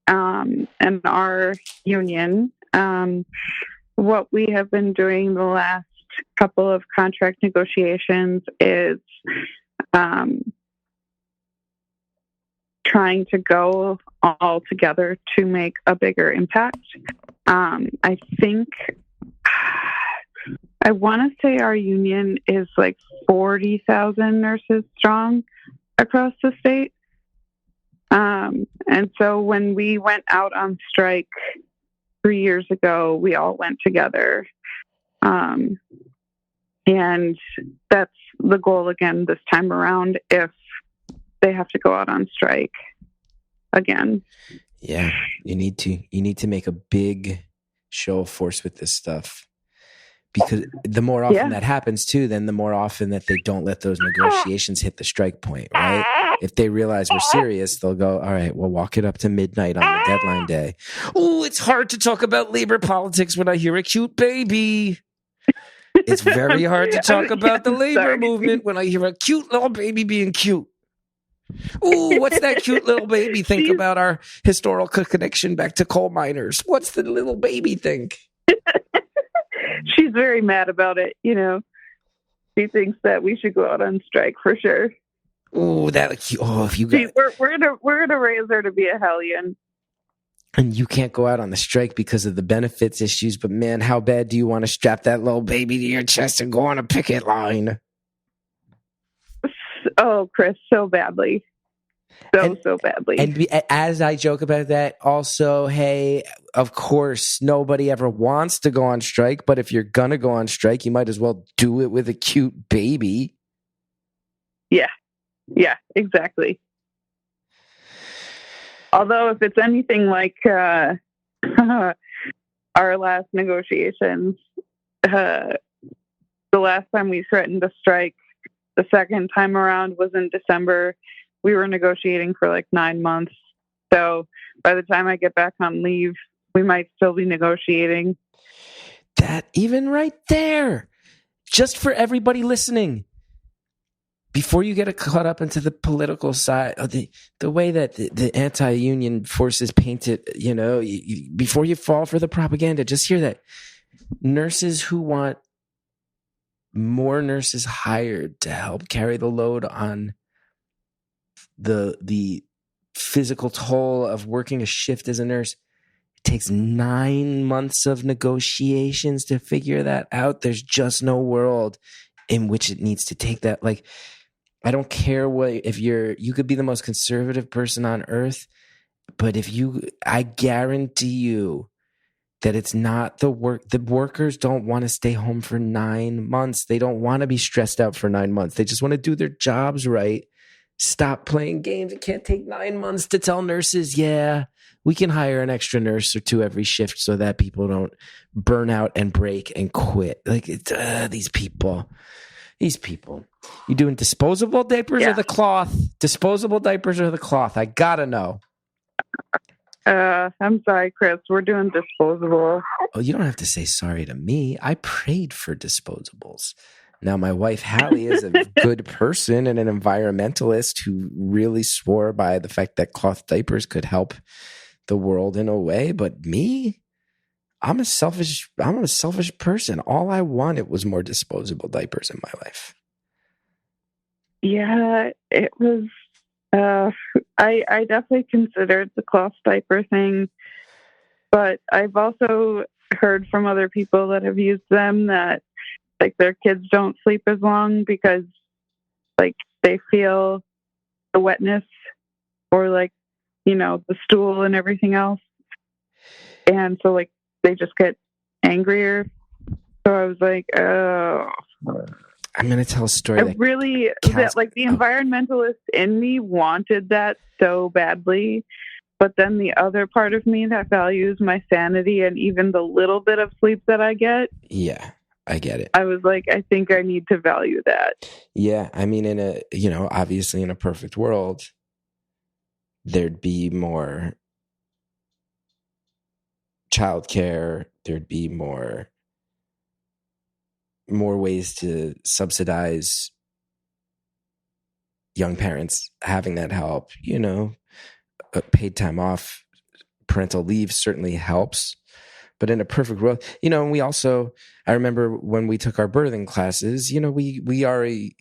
and our union. What we have been doing the last couple of contract negotiations is trying to go all together to make a bigger impact. I think I want to say our union is like 40,000 nurses strong across the state. And so when we went out on strike 3 years ago, we all went together. And that's the goal again this time around if they have to go out on strike again. Yeah, you need to make a big show of force with this stuff. Because the more often that happens too, then the more often that they don't let those negotiations hit the strike point, right? If they realize we're serious, they'll go, all right, we'll walk it up to midnight on the deadline day. Oh, it's hard to talk about labor politics when I hear a cute baby. It's very hard to talk about the labor movement when I hear a cute little baby being cute. Ooh, what's that cute little baby think about our historical connection back to coal miners? What's the little baby think? She's very mad about it, you know. She thinks that we should go out on strike for sure. Ooh, if you got, we're gonna raise her to be a hellion. And you can't go out on the strike because of the benefits issues, but man, how bad do you want to strap that little baby to your chest and go on a picket line? Oh, Chris, so badly. So badly. And as I joke about that, also, hey, of course, nobody ever wants to go on strike, but if you're going to go on strike, you might as well do it with a cute baby. Yeah, exactly. Although if it's anything like our last negotiations, the last time we threatened to strike, the second time around was in December. We were negotiating for like 9 months. So by the time I get back on leave, we might still be negotiating. That even right there, just for everybody listening, before you get caught up into the political side, the way that the anti-union forces paint it, you know, before you fall for the propaganda, just hear that nurses who want more nurses hired to help carry the load on the physical toll of working a shift as a nurse. It takes 9 months of negotiations to figure that out. There's just no world in which it needs to take that. Like, I don't care you could be the most conservative person on earth, but I guarantee you that it's not the workers don't want to stay home for 9 months. They don't want to be stressed out for 9 months. They just want to do their jobs right. Stop playing games. It can't take 9 months to tell nurses, yeah, we can hire an extra nurse or two every shift so that people don't burn out and break and quit. Like, these people. You doing disposable diapers or the cloth? Disposable diapers or the cloth? I gotta know. I'm sorry, Chris. We're doing disposable. Oh, you don't have to say sorry to me. I prayed for disposables. Now, my wife, Hallie, is a good person and an environmentalist who really swore by the fact that cloth diapers could help the world in a way. But me, I'm a selfish person. All I wanted was more disposable diapers in my life. Yeah, it was. I definitely considered the cloth diaper thing, but I've also heard from other people that have used them that like their kids don't sleep as long because like they feel the wetness or like, you know, the stool and everything else. And so like they just get angrier. So I was like, oh. I'm going to tell a story. The environmentalist in me wanted that so badly. But then the other part of me that values my sanity and even the little bit of sleep that I get. Yeah, I get it. I was like, I think I need to value that. Yeah. I mean, obviously in a perfect world, there'd be more childcare. There'd be more more ways to subsidize young parents having that help. Paid time off, parental leave certainly helps. But in a perfect world, and we also, I remember when we took our birthing classes, we are a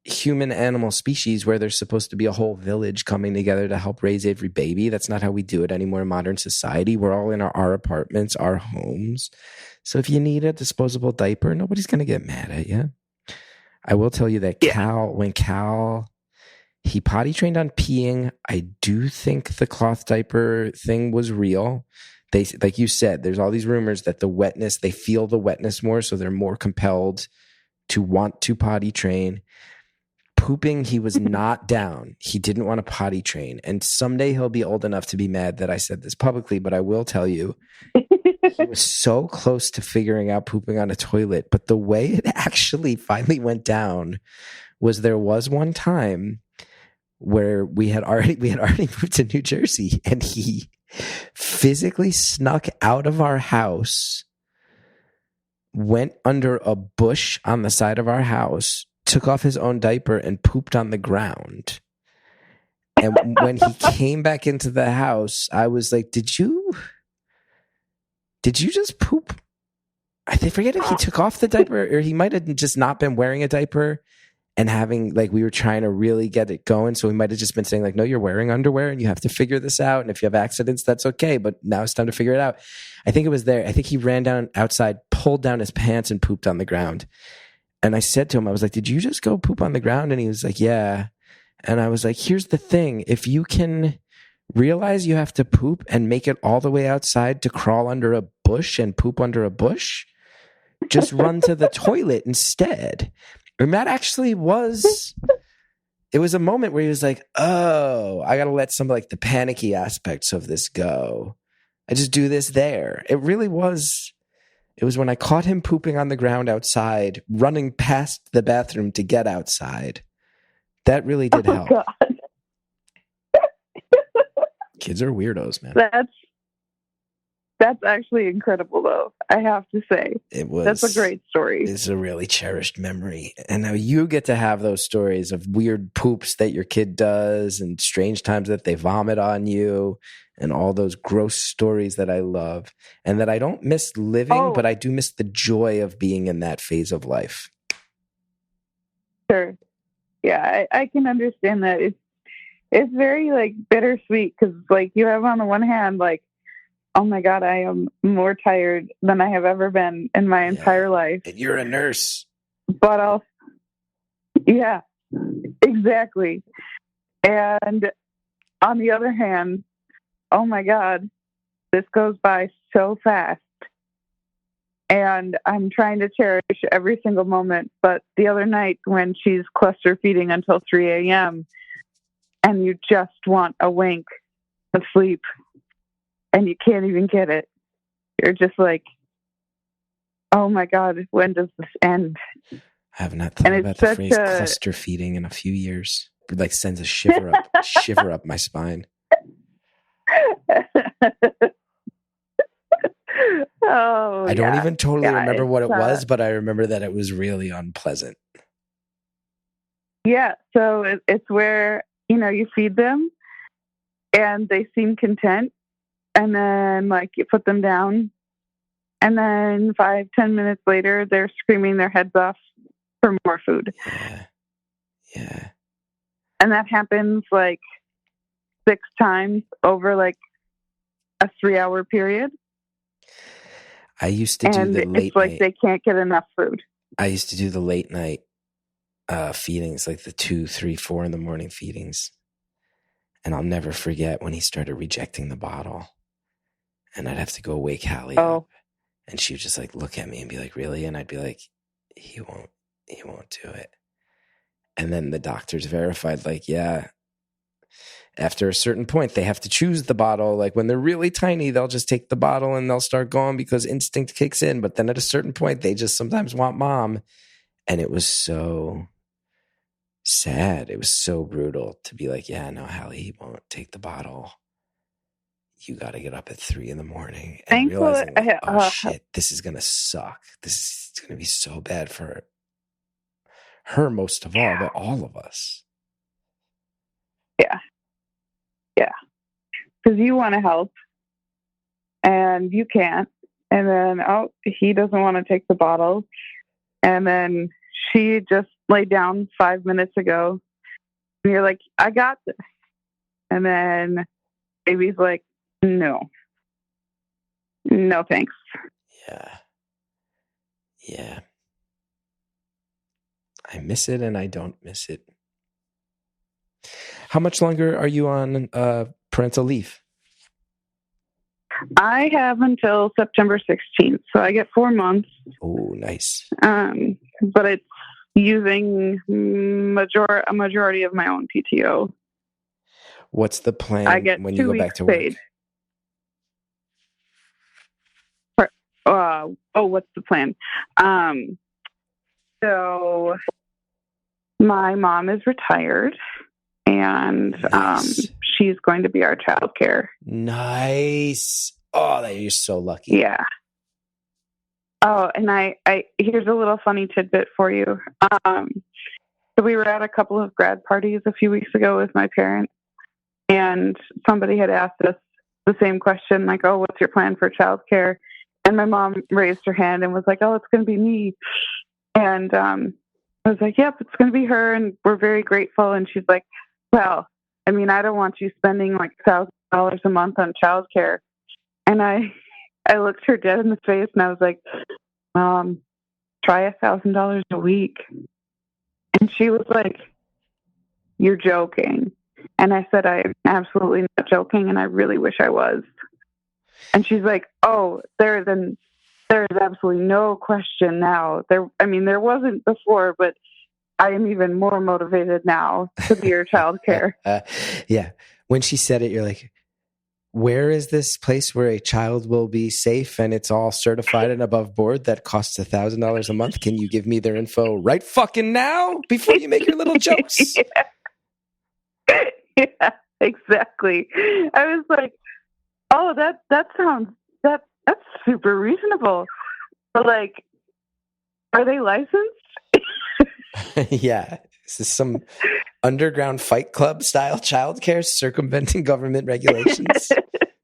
human animal species where there's supposed to be a whole village coming together to help raise every baby. That's not how we do it anymore in modern society. We're all in our apartments, our homes. So if you need a disposable diaper, nobody's going to get mad at you. I will tell you that when Cal, he potty trained on peeing, I do think the cloth diaper thing was real. They, like you said, there's all these rumors that the wetness, they feel the wetness more, so they're more compelled to want to potty train. Pooping, he was not down. He didn't want to potty train. And someday he'll be old enough to be mad that I said this publicly, but I will tell you, he was so close to figuring out pooping on a toilet. But the way it actually finally went down was there was one time where we had already moved to New Jersey, and he physically snuck out of our house, went under a bush on the side of our house, took off his own diaper, and pooped on the ground. And when he came back into the house, I was like, did you just poop? I forget if he took off the diaper or he might have just not been wearing a diaper and having, like, we were trying to really get it going. So we might have just been saying, like, no, you're wearing underwear and you have to figure this out. And if you have accidents, that's okay. But now it's time to figure it out. I think it was there. I think he ran down outside, pulled down his pants, and pooped on the ground. And I said to him, I was like, did you just go poop on the ground? And he was like, yeah. And I was like, here's the thing. If you can realize you have to poop and make it all the way outside to crawl under a bush and poop under a bush, just run to the toilet instead. And that actually was, it was a moment where he was like, oh, I got to let some of, like, the panicky aspects of this go. I just do this there. It really was. It was when I caught him pooping on the ground outside, running past the bathroom to get outside. That really did help. God. Kids are weirdos, man. That's actually incredible, though. I have to say, that's a great story. It's a really cherished memory, and now you get to have those stories of weird poops that your kid does, and strange times that they vomit on you, and all those gross stories that I love, and that I don't miss living, but I do miss the joy of being in that phase of life. Sure, yeah, I can understand that. It's very, like, bittersweet because, like, you have on the one hand, like, oh my God, I am more tired than I have ever been in my entire life. And you're a nurse. But yeah, exactly. And on the other hand, oh my God, this goes by so fast. And I'm trying to cherish every single moment. But the other night when she's cluster feeding until 3 a.m. and you just want a wink of sleep, and you can't even get it. You're just like, oh my God, when does this end? I have not thought about the phrase cluster feeding in a few years. It, like, sends a shiver up my spine. I don't even totally remember what it was, but I remember that it was really unpleasant. Yeah, so it's where, you feed them and they seem content. And then, like, you put them down, and then 5-10 minutes later, they're screaming their heads off for more food. Yeah. And that happens, like, 6 times over, like, a 3-hour period. I used to do the late night. It's like they can't get enough food. I used to do the late night feedings, like the 2, 3, 4 in the morning feedings. And I'll never forget when he started rejecting the bottle. And I'd have to go wake Hallie up. And she would just, like, look at me and be like, really? And I'd be like, he won't do it. And then the doctors verified, like, yeah, after a certain point, they have to choose the bottle. Like, when they're really tiny, they'll just take the bottle and they'll start going because instinct kicks in. But then at a certain point, they just sometimes want mom. And it was so sad. It was so brutal to be like, yeah, no, Hallie, he won't take the bottle. you got to get up at 3 a.m. and Thankfully, realizing, like, oh shit, this is going to suck. This is going to be so bad for her most of all, but all of us. Yeah. Because you want to help and you can't. And then, he doesn't want to take the bottle. And then she just laid down 5 minutes ago. And you're like, I got this. And then baby's like, no, thanks. Yeah. I miss it and I don't miss it. How much longer are you on parental leave? I have until September 16th. So I get 4 months. Oh, nice. But it's using a majority of my own PTO. What's the plan I get when 2 you go weeks back to work? paid. What's the plan? So my mom is retired, and Nice. she's going to be our childcare. Nice. Oh, you're so lucky. Yeah. Oh, and I here's a little funny tidbit for you. So we were at a couple of grad parties a few weeks ago with my parents, and somebody had asked us the same question, like, oh, what's your plan for childcare? And my mom raised her hand and was like, oh, it's going to be me. And I was like, yep, it's going to be her, and we're very grateful. And she's like, well, I mean, I don't want you spending like $1,000 a month on childcare. And I looked her dead in the face, and I was like, try $1,000 a week. And she was like, you're joking. And I said, I'm absolutely not joking, and I really wish I was. And she's like, oh, there is absolutely no question now. There wasn't before, but I am even more motivated now to be your childcare. Yeah. When she said it, you're like, where is this place where a child will be safe and it's all certified and above board that costs $1,000 a month? Can you give me their info right fucking now before you make your little jokes? Yeah, exactly. I was like, oh, that sounds that's super reasonable. But like, are they licensed? Yeah. This is some underground Fight Club style childcare circumventing government regulations.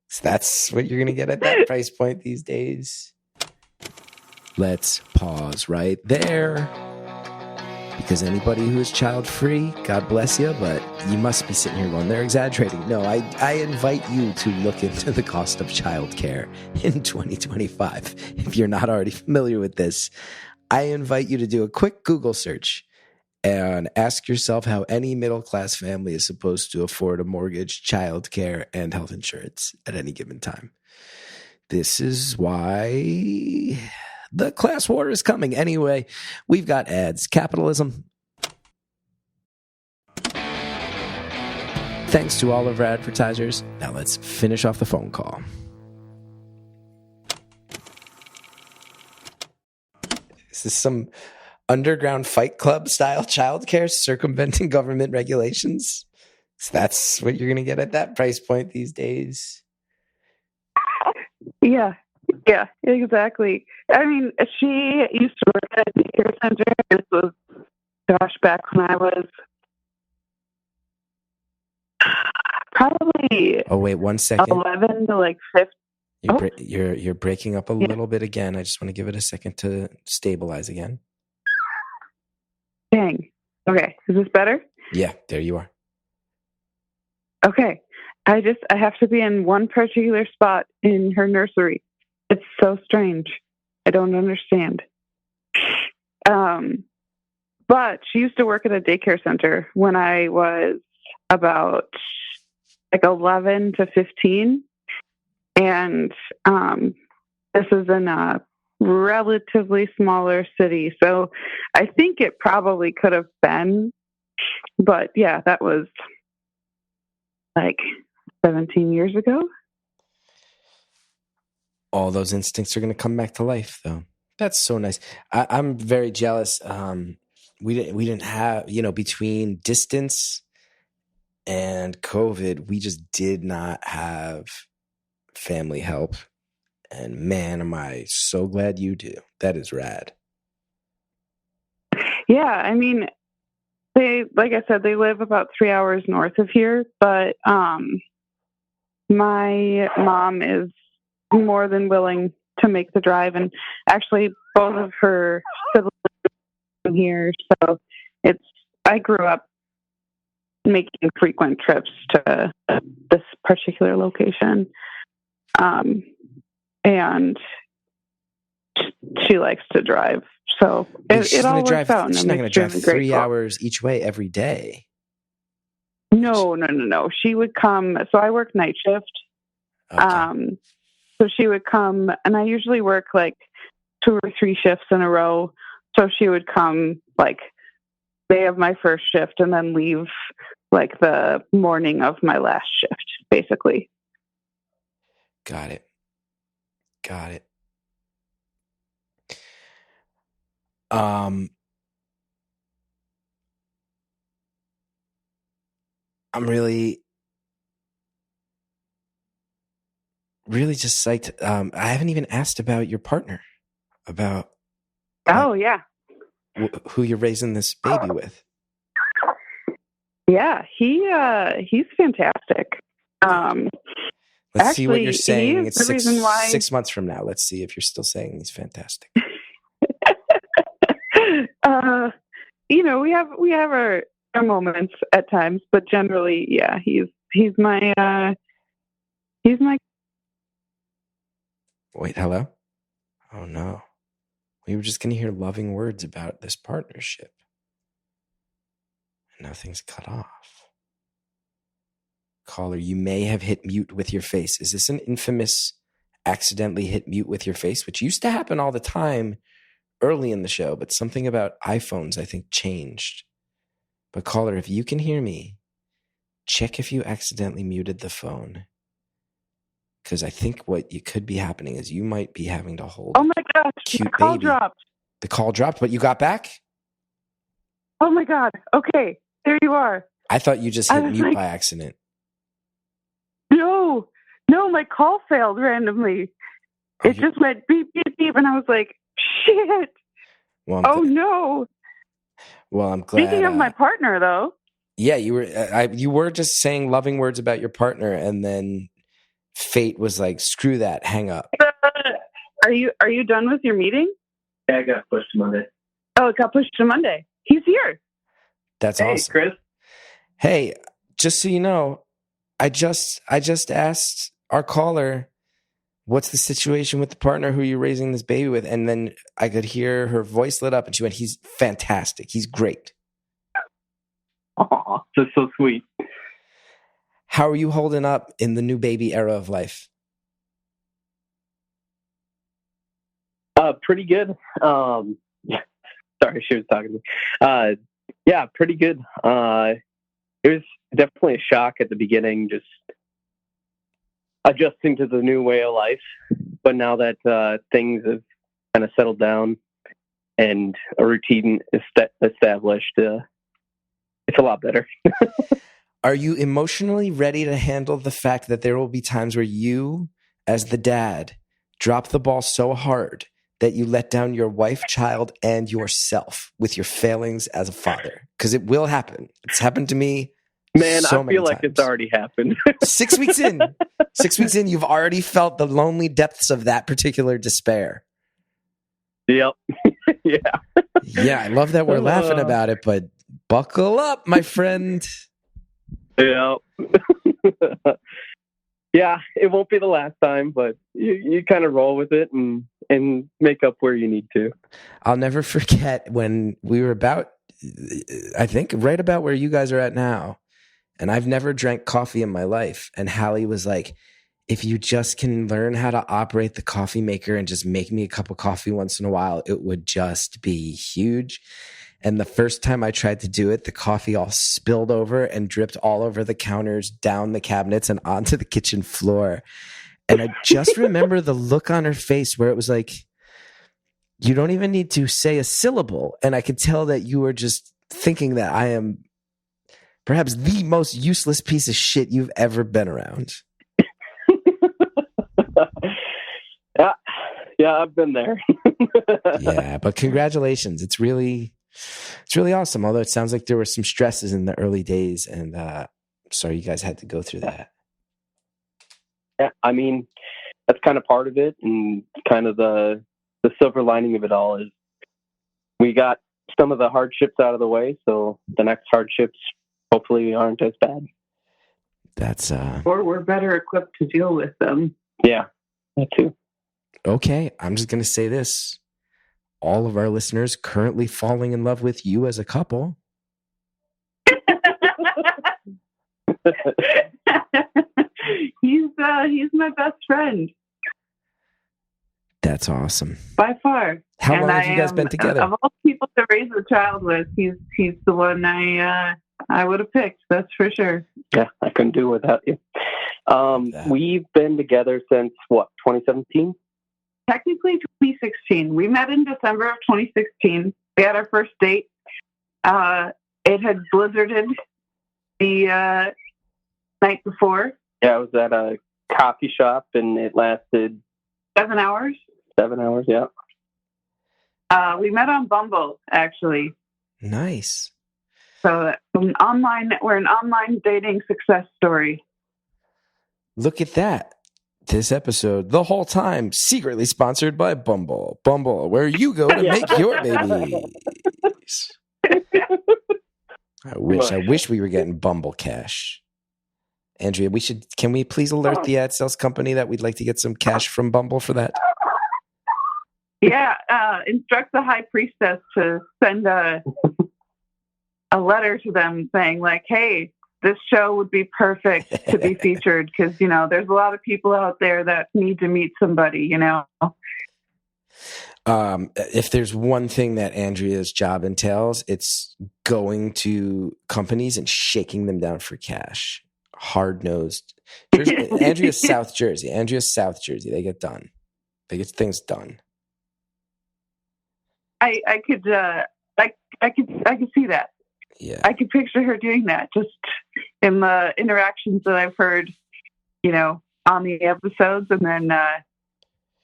So that's what you're going to get at that price point these days. Let's pause right there. Because anybody who is child free, God bless you, but you must be sitting here going, they're exaggerating. No, I invite you to look into the cost of childcare in 2025. If you're not already familiar with this, I invite you to do a quick Google search and ask yourself how any middle-class family is supposed to afford a mortgage, childcare, and health insurance at any given time. This is why the class war is coming. Anyway, we've got ads. Capitalism. Thanks to all of our advertisers. Now let's finish off the phone call. This is some underground Fight Club style childcare circumventing government regulations. So that's what you're going to get at that price point these days. Yeah, exactly. I mean, she used to work at a daycare center. This was, back when I was probably. Oh wait, 1 second. 11 to like 15. You're breaking up a little bit again. I just want to give it a second to stabilize again. Dang. Okay, is this better? Yeah, there you are. Okay. I have to be in one particular spot in her nursery. It's so strange. I don't understand. But she used to work at a daycare center when I was about like 11 to 15. And this is in a relatively smaller city. So I think it probably could have been. But yeah, that was like 17 years ago. All those instincts are going to come back to life, though. That's so nice. I'm very jealous. We didn't have, between distance and COVID, we just did not have family help. And man, am I so glad you do. That is rad. Yeah, I mean, like I said, they live about 3 hours north of here, but my mom is more than willing to make the drive, and actually both of her siblings are here, so I grew up making frequent trips to this particular location. And she likes to drive, so it all works out. She's not going to drive 3 hours each way every day. No. She would come. So I work night shift. Okay. So she would come, and I usually work like 2 or 3 shifts in a row. So she would come like day of my first shift, and then leave like the morning of my last shift, basically. Got it. I'm really just psyched. I haven't even asked about your partner, about yeah, who you're raising this baby with. Yeah, he's fantastic. Let's see what you're saying. It's the reason why 6 months from now. Let's see if you're still saying he's fantastic. We have our moments at times, but generally, yeah, he's my. Wait, hello? Oh no, we were just gonna hear loving words about this partnership, and now things cut off. Caller, you may have hit mute with your face. Is this an infamous accidentally hit mute with your face, which used to happen all the time early in the show, but something about iPhones, I think, changed. But caller, if you can hear me, check if you accidentally muted the phone. Because I think what you could be happening is you might be having to hold. Oh my gosh, cute the call baby. dropped. The call dropped, but you got back? Oh my God. Okay, there you are. I thought you just hit mute by accident. No, my call failed randomly. It just went beep, beep, beep, and I was like, shit. Well, no. Well, I'm glad. Speaking of my partner, though. Yeah, you were just saying loving words about your partner, and then fate was like, screw that, hang up. Are you done with your meeting? Yeah, I got pushed to Monday. Oh, it got pushed to Monday. He's here. That's awesome. Chris. Hey, just so you know, I just asked our caller, what's the situation with the partner who you're raising this baby with? And then I could hear her voice lit up, and she went, he's fantastic. He's great. Oh, that's so sweet. How are you holding up in the new baby era of life? Pretty good. Sorry, she was talking to me. Yeah, pretty good. It was definitely a shock at the beginning, just adjusting to the new way of life. But now that things have kind of settled down and a routine is established, it's a lot better. Are you emotionally ready to handle the fact that there will be times where you, as the dad, drop the ball so hard that you let down your wife, child, and yourself with your failings as a father? Because it will happen. It's happened to me. Man, so I feel like times. it's already happened. 6 weeks in. 6 weeks in, you've already felt the lonely depths of that particular despair. Yep. Yeah. Yeah, I love that we're laughing about it, but buckle up, my friend. Yeah. Yeah, it won't be the last time, but you kind of roll with it and make up where you need to. I'll never forget when we were about, I think, right about where you guys are at now. And I've never drank coffee in my life. And Hallie was like, if you just can learn how to operate the coffee maker and just make me a cup of coffee once in a while, it would just be huge. And the first time I tried to do it, the coffee all spilled over and dripped all over the counters, down the cabinets, and onto the kitchen floor. And I just remember the look on her face where it was like, you don't even need to say a syllable. And I could tell that you were just thinking that I am perhaps the most useless piece of shit you've ever been around. Yeah, I've been there. Yeah, but congratulations. It's really awesome. Although it sounds like there were some stresses in the early days, and sorry you guys had to go through that. Yeah, I mean, that's kind of part of it, and kind of the silver lining of it all is we got some of the hardships out of the way, so the next hardships hopefully aren't as bad. That's Or we're better equipped to deal with them. Yeah, that too. okay. I'm just going to say this. All of our listeners currently falling in love with you as a couple. He's my best friend That's awesome. by far. How And long have you guys been together? Of all people to raise a child with, he's the one I would have picked. That's for sure. Yeah, I couldn't do it without you. We've been together since, 2017? Technically 2016. We met in December of 2016. We had our first date. It had blizzarded the night before. Yeah, I was at a coffee shop, and it lasted 7 hours. 7 hours, yeah. We met on Bumble, actually. Nice. So we're an online dating success story. Look at that. This episode, the whole time, secretly sponsored by Bumble. Bumble, where you go to make your babies. I wish we were getting Bumble cash. Andrea, can we please alert the ad sales company that we'd like to get some cash from Bumble for that? Yeah, instruct the high priestess to send a letter to them saying like, hey, this show would be perfect to be featured because, there's a lot of people out there that need to meet somebody, If there's one thing that Andrea's job entails, it's going to companies and shaking them down for cash. Hard-nosed. Andrea's South Jersey. They get done. They get things done. I could see that. Yeah. I could picture her doing that just in the interactions that I've heard, on the episodes. And then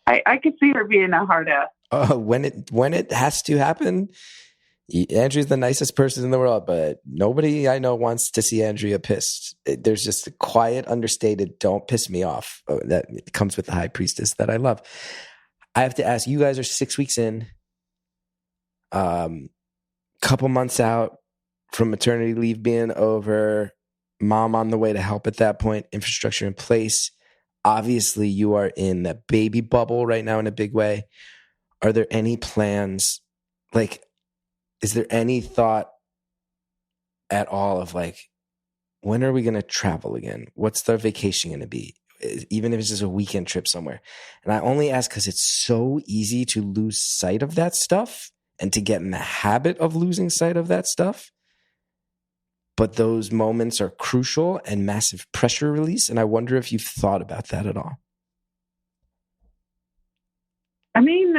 I could see her being a hard ass. When it has to happen, Andrea's the nicest person in the world, but nobody I know wants to see Andrea pissed. There's just a quiet, understated, don't piss me off that comes with the high priestess that I love. I have to ask, you guys are 6 weeks in, couple months out from maternity leave being over, mom on the way to help at that point, infrastructure in place. Obviously, you are in the baby bubble right now in a big way. Are there any plans, is there any thought at all of when are we going to travel again? What's the vacation going to be? Even if it's just a weekend trip somewhere. And I only ask because it's so easy to lose sight of that stuff and to get in the habit of losing sight of that stuff. But those moments are crucial and massive pressure release. And I wonder if you've thought about that at all. I mean,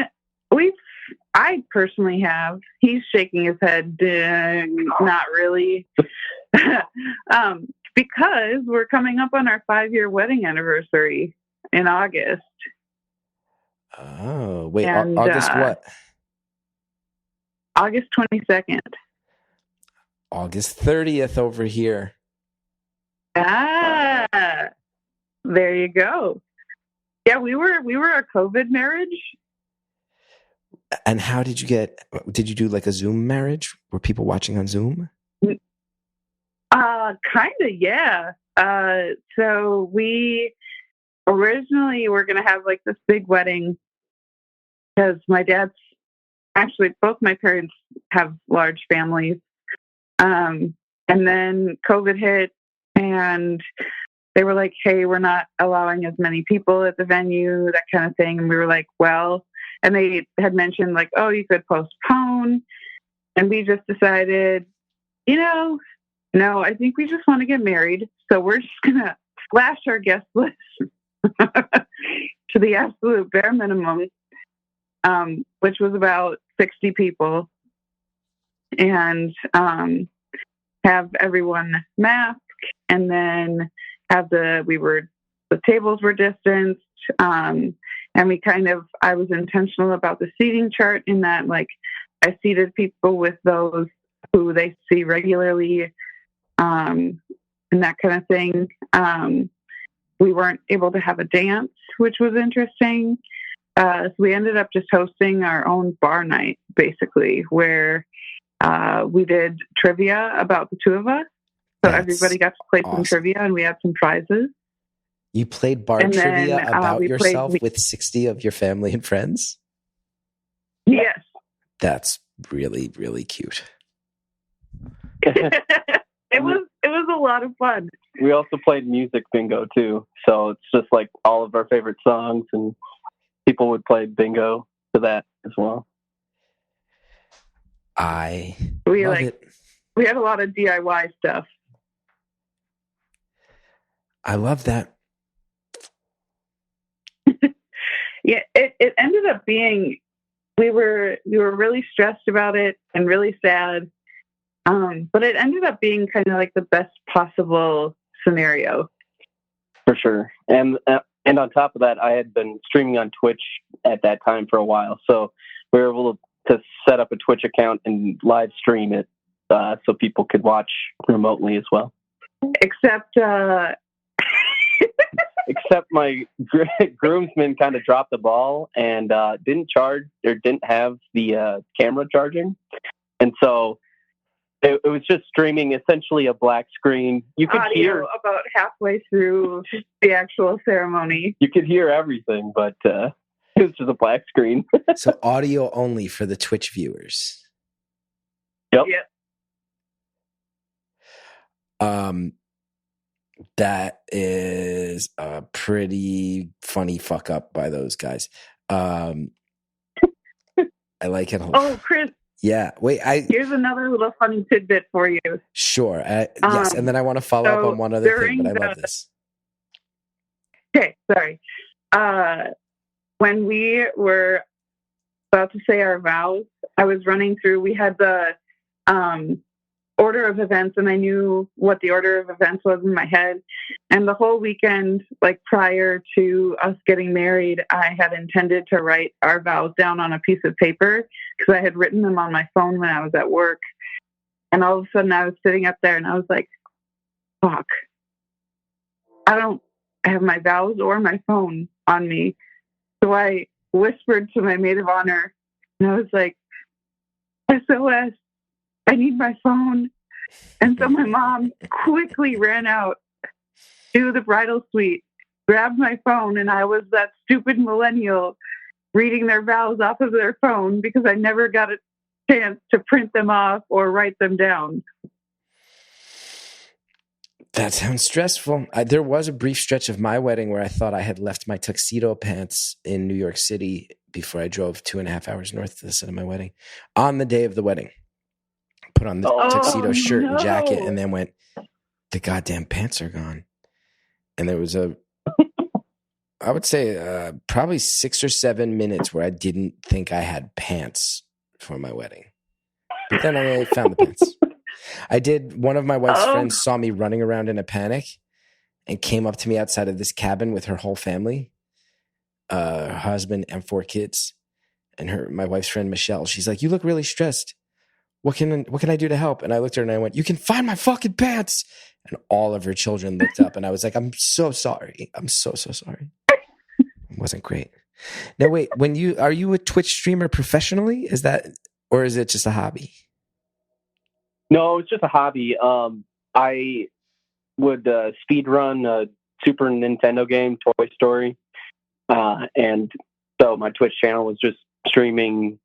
I personally have. He's shaking his head. Not really. Because we're coming up on our 5-year wedding anniversary in August. Oh, wait. And, August what? August 22nd. August 30th over here. Ah, there you go. Yeah, we were a COVID marriage. And how did you do like a Zoom marriage? Were people watching on Zoom? Kind of, yeah. So we originally were going to have like this big wedding because both my parents have large families. And then COVID hit and they were like, hey, we're not allowing as many people at the venue, that kind of thing. And we were like, well, and they had mentioned like, oh, you could postpone. And we just decided, no, I think we just want to get married. So we're just going to slash our guest list to the absolute bare minimum, which was about 60 people. And have everyone masked, and then the tables were distanced, And I was intentional about the seating chart in that, like, I seated people with those who they see regularly, and that kind of thing. We weren't able to have a dance, which was interesting. So we ended up just hosting our own bar night, basically, where we did trivia about the two of us. So everybody got to play some trivia, and we had some prizes. You played bar trivia about yourself with 60 of your family and friends? Yes. That's really, really cute. It was a lot of fun. We also played music bingo too. So it's just like all of our favorite songs, and people would play bingo to that as well. I love it. We had a lot of DIY stuff. I love that. Yeah, it ended up being, we were really stressed about it and really sad. But it ended up being kind of like the best possible scenario. For sure. And on top of that, I had been streaming on Twitch at that time for a while. So we were able to set up a Twitch account and live stream it so people could watch remotely as well. Except my groomsman kind of dropped the ball and didn't have the camera charging. And so it was just streaming essentially a black screen. You could hear about halfway through the actual ceremony. You could hear everything, but it was just a black screen. So audio only for the Twitch viewers. Yep. That is a pretty funny fuck up by those guys. I like it a lot. Oh, Chris. Yeah. Wait, here's another little funny tidbit for you. Sure. Yes. And then I want to follow up on one other thing, but I love this. Okay. Sorry. When we were about to say our vows, I was running through, we had the order of events, and I knew what the order of events was in my head. And the whole weekend, like prior to us getting married, I had intended to write our vows down on a piece of paper because I had written them on my phone when I was at work. And all of a sudden I was sitting up there and I was like, fuck, I don't have my vows or my phone on me. So I whispered to my maid of honor and I was like, SOS, I need my phone. And so my mom quickly ran out to the bridal suite, grabbed my phone, and I was that stupid millennial reading their vows off of their phone because I never got a chance to print them off or write them down. That sounds stressful. There was a brief stretch of my wedding where I thought I had left my tuxedo pants in New York City before I drove 2.5 hours north to the set of my wedding. On the day of the wedding, put on the tuxedo shirt and jacket, and then went, the goddamn pants are gone. And there was I would say probably 6 or 7 minutes where I didn't think I had pants for my wedding. But then I found the pants. I did. One of my wife's friends saw me running around in a panic and came up to me outside of this cabin with her whole family, her husband and 4 kids, and my wife's friend Michelle. She's like, "You look really stressed. What can I do to help?" And I looked at her and I went, "You can find my fucking pants." And all of her children looked up, and I was like, "I'm so sorry. I'm so sorry." It wasn't great. Now wait, are you a Twitch streamer professionally? Is that, or is it just a hobby? No, it's just a hobby. I would speed run a Super Nintendo game, Toy Story, and so my Twitch channel was just streaming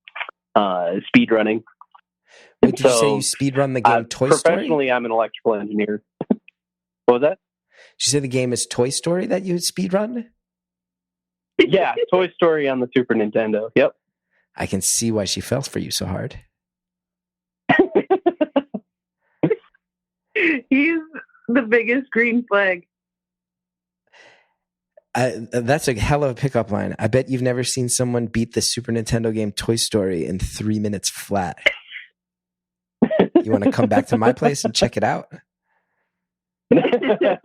speed running. Wait, did you say you speed run the game Toy Story? Professionally, I'm an electrical engineer. What was that? Did you say the game is Toy Story that you speed run? Yeah, Toy Story on the Super Nintendo. Yep. I can see why she fell for you so hard. He's the biggest green flag. That's a hell of a pickup line. I bet you've never seen someone beat the Super Nintendo game Toy Story in 3 minutes flat. You want to come back to my place and check it out? That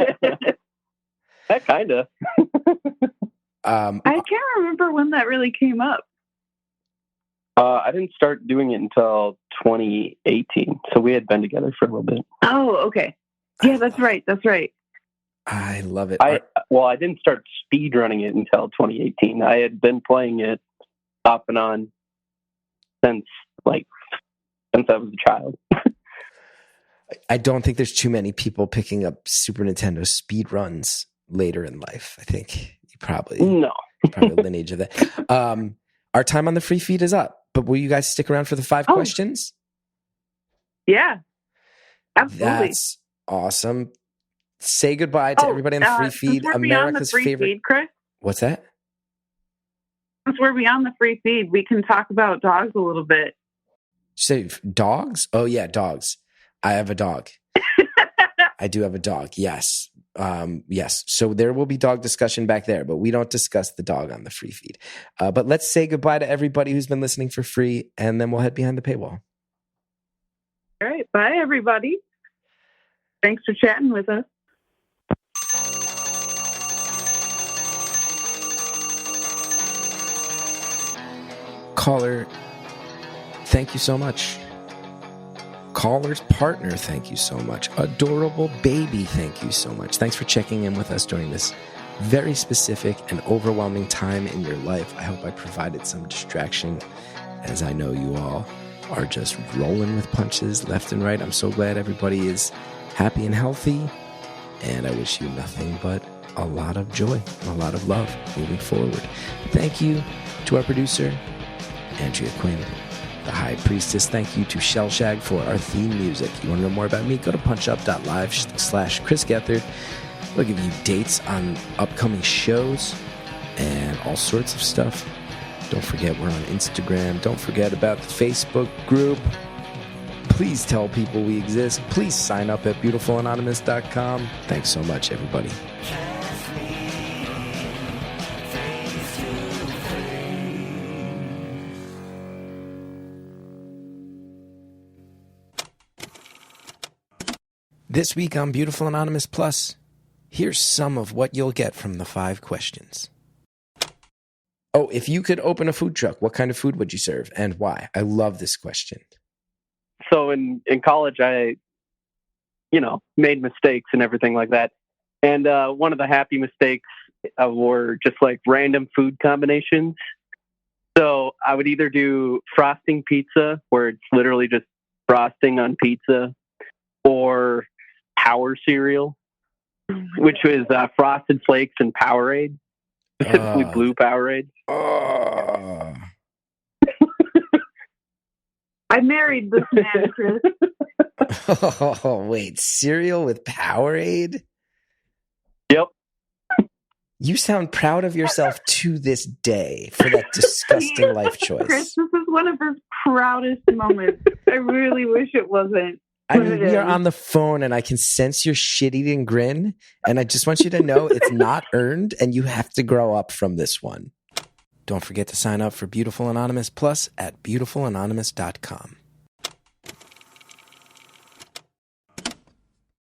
kind of. I can't remember when that really came up. I didn't start doing it until 2018, so we had been together for a little bit. Oh, okay. Yeah, that's right. That's right. I love it. I didn't start speed running it until 2018. I had been playing it off and on since I was a child. I don't think there's too many people picking up Super Nintendo speed runs later in life. I think you probably a lineage of that. Our time on the free feed is up, but will you guys stick around for the 5 questions? Yeah, absolutely. That's awesome. Say goodbye to everybody on the free feed. America's favorite. Feed, Chris? What's that? Since we're beyond the free feed, we can talk about dogs a little bit. Say dogs? Oh yeah, dogs. I have a dog. I do have a dog. Yes. Yes. So there will be dog discussion back there, but we don't discuss the dog on the free feed. But let's say goodbye to everybody who's been listening for free, and then we'll head behind the paywall. All right. Bye, everybody. Thanks for chatting with us. Caller, thank you so much. Caller's partner, thank you so much. Adorable baby, thank you so much. Thanks for checking in with us during this very specific and overwhelming time in your life. I hope I provided some distraction, as I know you all are just rolling with punches left and right. I'm so glad everybody is happy and healthy, and I wish you nothing but a lot of joy and a lot of love moving forward. Thank you to our producer, Andrea Quinn, the High Priestess. Thank you to Shellshag for our theme music. You want to know more about me? Go to punchup.live/Chris Gethard. We'll give you dates on upcoming shows and all sorts of stuff. Don't forget we're on Instagram. Don't forget about the Facebook group. Please tell people we exist. Please sign up at beautifulanonymous.com. Thanks so much, everybody. This week on Beautiful Anonymous Plus, here's some of what you'll get from the 5 questions. Oh, if you could open a food truck, what kind of food would you serve and why? I love this question. So in college, I, made mistakes and everything like that. And one of the happy mistakes were just like random food combinations. So I would either do frosting pizza, where it's literally just frosting on pizza, or Power cereal, which was Frosted Flakes and Powerade, specifically blue Powerade. I married this man, Chris. Oh, wait. Cereal with Powerade? Yep. You sound proud of yourself to this day for that disgusting life choice. Chris, this is one of his proudest moments. I really wish it wasn't. I mean, we are on the phone and I can sense your shit-eating grin. And I just want you to know it's not earned and you have to grow up from this one. Don't forget to sign up for Beautiful Anonymous Plus at beautifulanonymous.com.